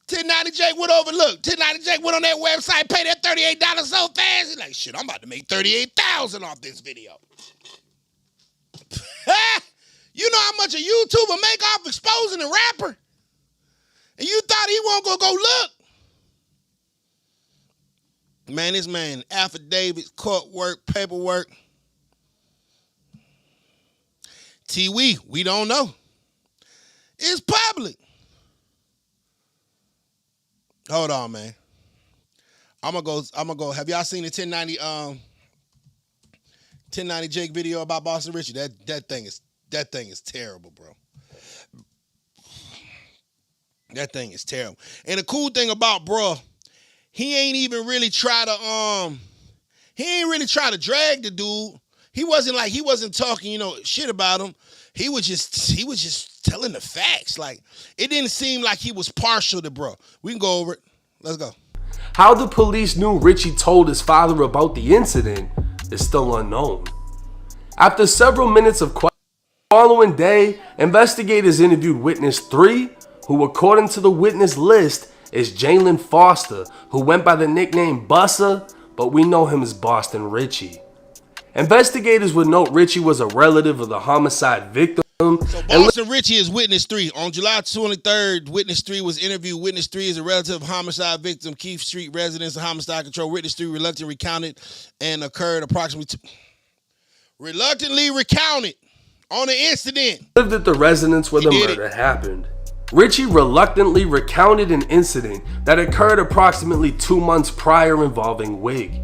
1090 Jake went over, look, 1090 Jake went on that website, paid that $38 so fast. He's like, shit, I'm about to make $38,000 off this video. You know how much a YouTuber make off exposing a rapper? And you thought he won't go look? Man, this man, affidavits, court work, paperwork. We don't know. It's public. Hold on, man. I'm gonna go. Have y'all seen the 1090 Jake video about Boston Richey? That thing is terrible, bro. That thing is terrible. And the cool thing about bro, he ain't really try to drag the dude. He wasn't talking, shit about him. He was just telling the facts. Like, it didn't seem like he was partial to bro. We can go over it. Let's go. How the police knew Richey told his father about the incident is still unknown. After several minutes of quiet, the following day, investigators interviewed witness 3, who according to the witness list is Jalen Foster, who went by the nickname Bussa, but we know him as Boston Richey. Investigators would note Richey was a relative of the homicide victim. So Boston Richey is witness 3. On July 23rd, witness 3 was interviewed. Witness 3 is a relative of homicide victim, Keith Street residence of homicide control. Witness 3 reluctantly recounted and occurred reluctantly recounted on the incident. Lived at the residence where the murder happened. Richey reluctantly recounted an incident that occurred approximately 2 months prior involving Wig.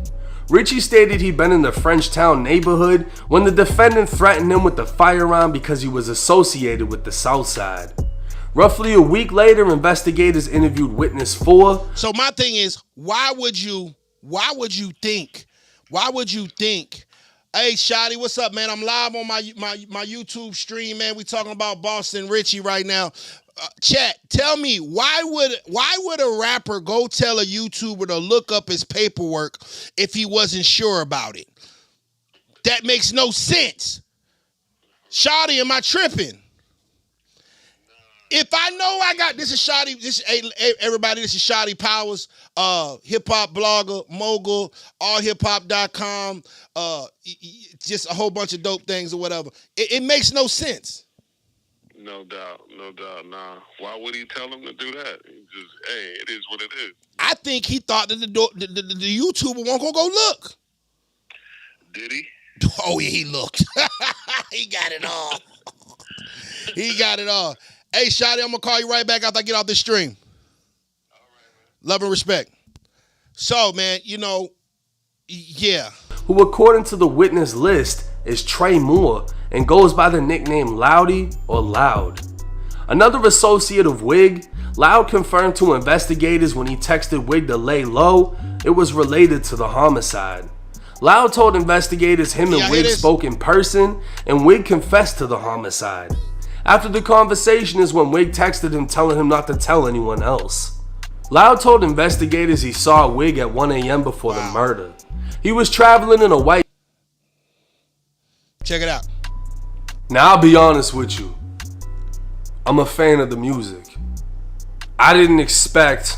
Richey stated he'd been in the Frenchtown neighborhood when the defendant threatened him with a firearm because he was associated with the South Side. Roughly a week later, investigators interviewed witness 4. So my thing is, why would you think Hey, Shotty, what's up, man? I'm live on my YouTube stream, man. We talking about Boston Richey right now. Chat, tell me, why would a rapper go tell a YouTuber to look up his paperwork if he wasn't sure about it? That makes no sense. Shotty, am I tripping? If I know I got, this is Shotty, everybody, this is Shotty Powers, hip-hop blogger, mogul, allhiphop.com, just a whole bunch of dope things or whatever. It makes no sense. No doubt. Nah. Why would he tell him to do that? It is what it is. I think he thought that the YouTuber won't go look. Did he? Oh, yeah, he looked. He got it all. He got it all. Hey, Shotty, I'm going to call you right back after I get off this stream. All right, man. Love and respect. So, man, yeah. Who, according to the witness list, is Trey Moore and goes by the nickname Loudy or Loud. Another associate of Wig, Loud confirmed to investigators when he texted Wig to lay low, it was related to the homicide. Loud told investigators him and Wig spoke in person, and Wig confessed to the homicide. After the conversation is when Wig texted him telling him not to tell anyone else. Loud told investigators he saw Wig at 1 a.m. before the murder. He was traveling in a white... Check it out. Now, I'll be honest with you. I'm a fan of the music. I didn't expect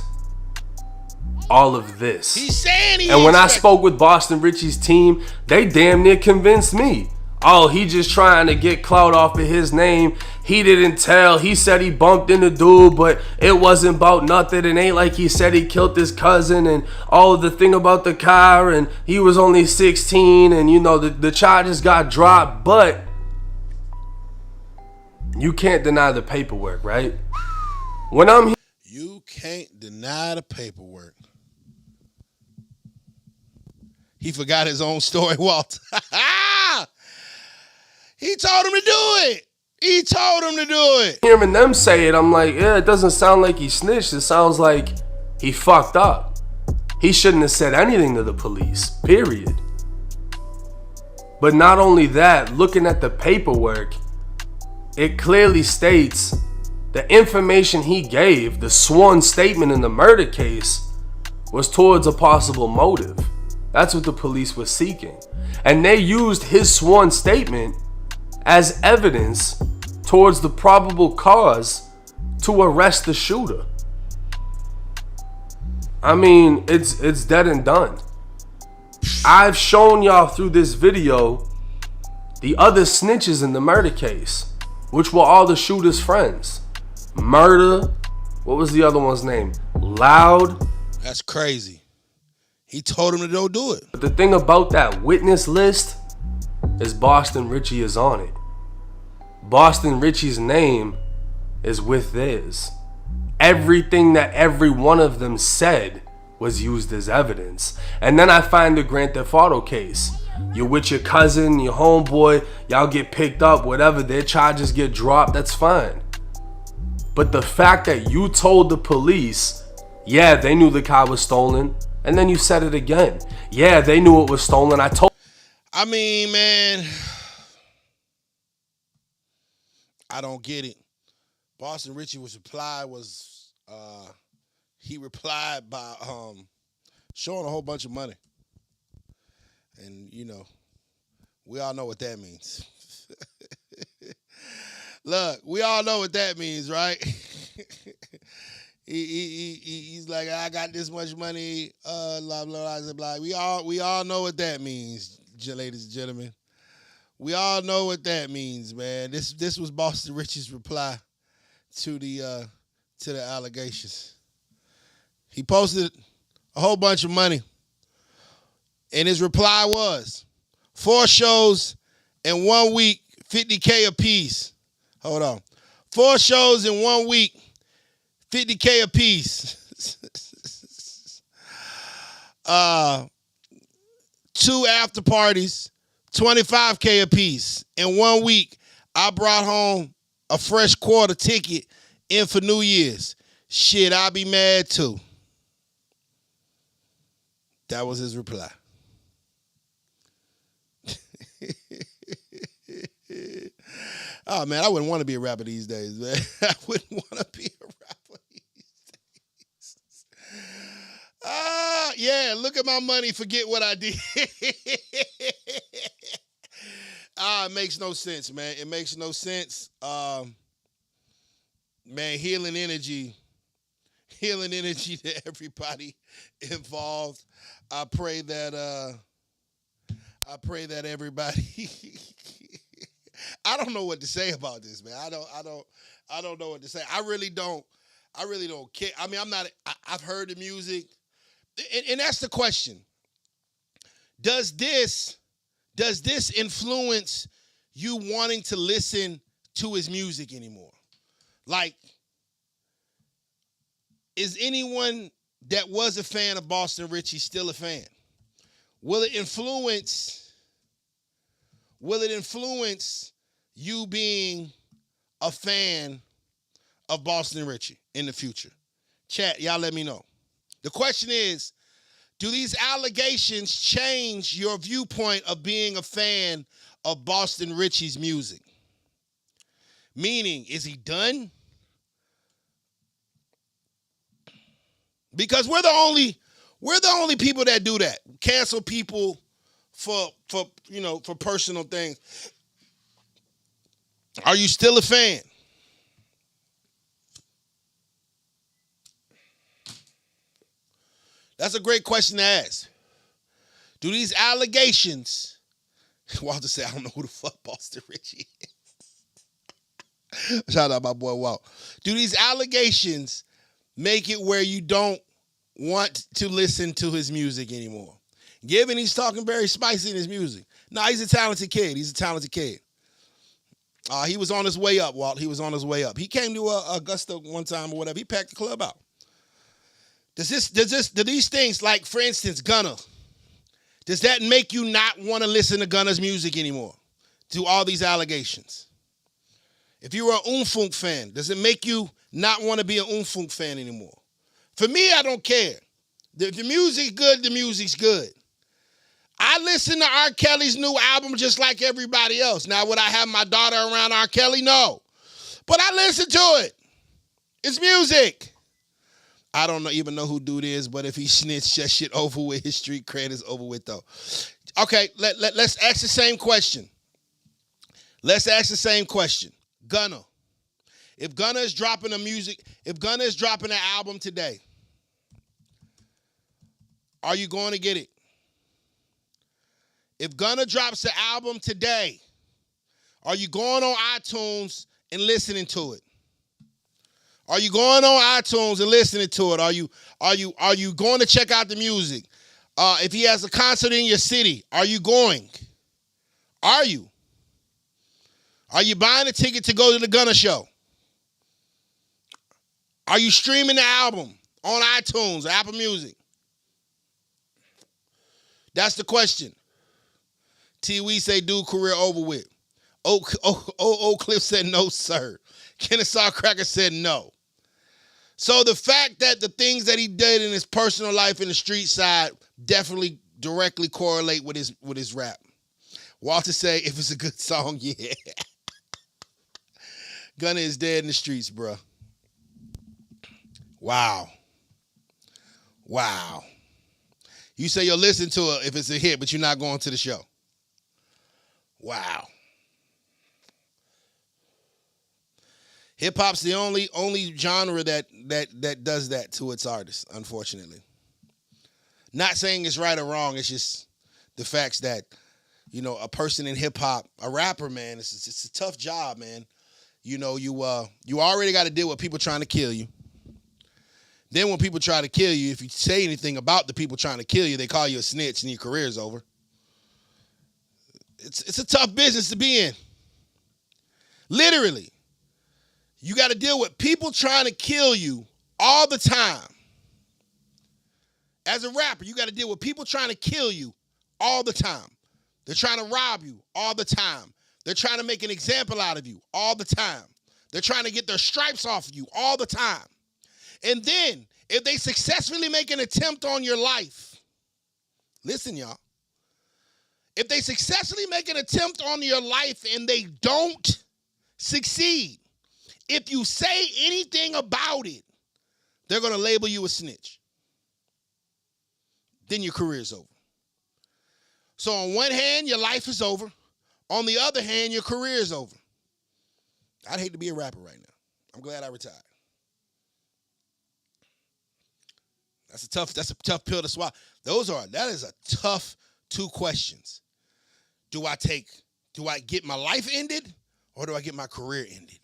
all of this. He's saying and when I spoke with Boston Richey's team, they damn near convinced me. Oh, he just trying to get clout off of his name. He didn't tell. He said he bumped into dude, but it wasn't about nothing. It ain't like he said he killed his cousin and all of the thing about the car and he was only 16 and the charges got dropped. But you can't deny the paperwork, right? When I'm here, you can't deny the paperwork. He forgot his own story, Walt. He told him to do it. Hearing them say it, I'm like, yeah, it doesn't sound like he snitched. It sounds like he fucked up. He shouldn't have said anything to the police, period. But not only that, looking at the paperwork, it clearly states the information he gave, the sworn statement in the murder case, was towards a possible motive. That's what the police were seeking. And they used his sworn statement as evidence towards the probable cause to arrest the shooter. I mean, it's dead and done. I've shown y'all through this video the other snitches in the murder case, which were all the shooter's friends. Murder, what was the other one's name? Loud. That's crazy. He told him to go do it. But the thing about that witness list is Boston Richey is on it. Boston Richey's name is with theirs. Everything that every one of them said was used as evidence. And then I find the Grand Theft Auto case. You're with your cousin, your homeboy, y'all get picked up, whatever, their charges get dropped, that's fine. But the fact that you told the police, yeah, they knew the car was stolen, and then you said it again. Yeah, they knew it was stolen. I mean, man, I don't get it. Boston Richey he replied by showing a whole bunch of money. And, we all know what that means. Look, we all know what that means, right? He's like, I got this much money, blah, blah, blah, blah. We all know what that means, ladies and gentlemen. We all know what that means, man. This was Boston Richey's reply to the allegations. He posted a whole bunch of money, and his reply was 4 shows in 1 week, $50K a piece. Hold on. 4 shows in 1 week, $50K a piece. 2 after parties, $25K a piece. In 1 week, I brought home a fresh quarter ticket in for New Year's. Shit, I'll be mad too. That was his reply. Oh, man, I wouldn't want to be a rapper these days, man. I wouldn't want to be a rapper these days. Yeah, look at my money, forget what I did. It makes no sense, man. It makes no sense. Man, healing energy to everybody involved. I pray that everybody I don't know what to say about this, man. I don't know what to say. I really don't care. I mean, I've heard the music. And that's the question. Does this influence you wanting to listen to his music anymore? Like, is anyone that was a fan of Boston Richey still a fan? Will it influence you being a fan of Boston Richey in the future? Chat, y'all let me know. The question is, do these allegations change your viewpoint of being a fan of Boston Richey's music? Meaning, is he done? Because we're the only people that do that. Cancel people for personal things. Are you still a fan? That's a great question to ask. Do these allegations, Walter said, I don't know who the fuck Boston Richey is. Shout out my boy Walt. Do these allegations make it where you don't want to listen to his music anymore? Given he's talking very spicy in his music. No, he's a talented kid. He was on his way up, Walt. He was on his way up. He came to Augusta one time or whatever. He packed the club out. Do these things, like, for instance, Gunna, does that make you not want to listen to Gunna's music anymore? To all these allegations. If you were an Funk fan, does it make you not want to be an Funk fan anymore? For me, I don't care. If the music's good, the music's good. I listen to R. Kelly's new album just like everybody else. Now, would I have my daughter around R. Kelly? No. But I listen to it. It's music. I don't even know who dude is, but if he snitched, that shit over with. His street cred is over with, though. Okay, let's ask the same question. Gunna. If Gunna is dropping an album today, are you going to get it? If Gunna drops an album today, are you going on iTunes and listening to it? Are you going on iTunes and listening to it? Are you going to check out the music? If he has a concert in your city, are you going? Are you? Are you buying a ticket to go to the Gunna show? Are you streaming the album on iTunes or Apple Music? That's the question. T-Wee say, dude, career over with. Oak Cliff said, no, sir. Kennesaw Cracker said no. So the fact that the things that he did in his personal life in the street side definitely directly correlate with his rap. Walter say, if it's a good song, yeah. Gunna is dead in the streets, bro. Wow. You say you'll listen to it if it's a hit, but you're not going to the show. Wow. Hip hop's the only genre that does that to its artists, unfortunately. Not saying it's right or wrong, it's just the facts that, a person in hip hop, a rapper, man, it's a tough job, man. You already got to deal with people trying to kill you. Then when people try to kill you, if you say anything about the people trying to kill you, they call you a snitch and your career's over. It's a tough business to be in. Literally. You got to deal with people trying to kill you all the time. As a rapper, you got to deal with people trying to kill you all the time. They're trying to rob you all the time. They're trying to make an example out of you all the time. They're trying to get their stripes off of you all the time. And then, if they successfully make an attempt on your life, listen, y'all. If they successfully make an attempt on your life and they don't succeed. If you say anything about it, they're going to label you a snitch. Then your career is over. So on one hand, your life is over. On the other hand, your career is over. I'd hate to be a rapper right now. I'm glad I retired. That's a tough pill to swallow. That is a tough 2 questions. Do I get my life ended or do I get my career ended?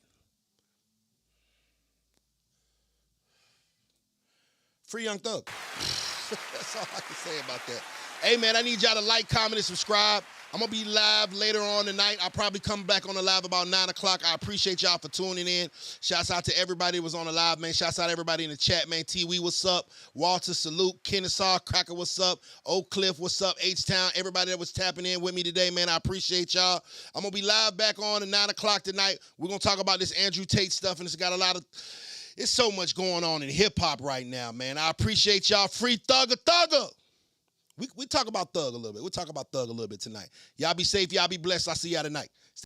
Free Young Thug. That's all I can say about that. Hey, man, I need y'all to like, comment, and subscribe. I'm going to be live later on tonight. I'll probably come back on the live about 9 o'clock. I appreciate y'all for tuning in. Shouts out to everybody that was on the live, man. Shouts out to everybody in the chat, man. T-Wee, what's up? Walter, salute. Kennesaw, Cracker, what's up? Oak Cliff, what's up? H-Town, everybody that was tapping in with me today, man. I appreciate y'all. I'm going to be live back on at 9 o'clock tonight. We're going to talk about this Andrew Tate stuff, and it's got a lot of... It's so much going on in hip-hop right now, man. I appreciate y'all. Free Thugger. We talk about Thug a little bit. We'll talk about Thug a little bit tonight. Y'all be safe. Y'all be blessed. I'll see y'all tonight.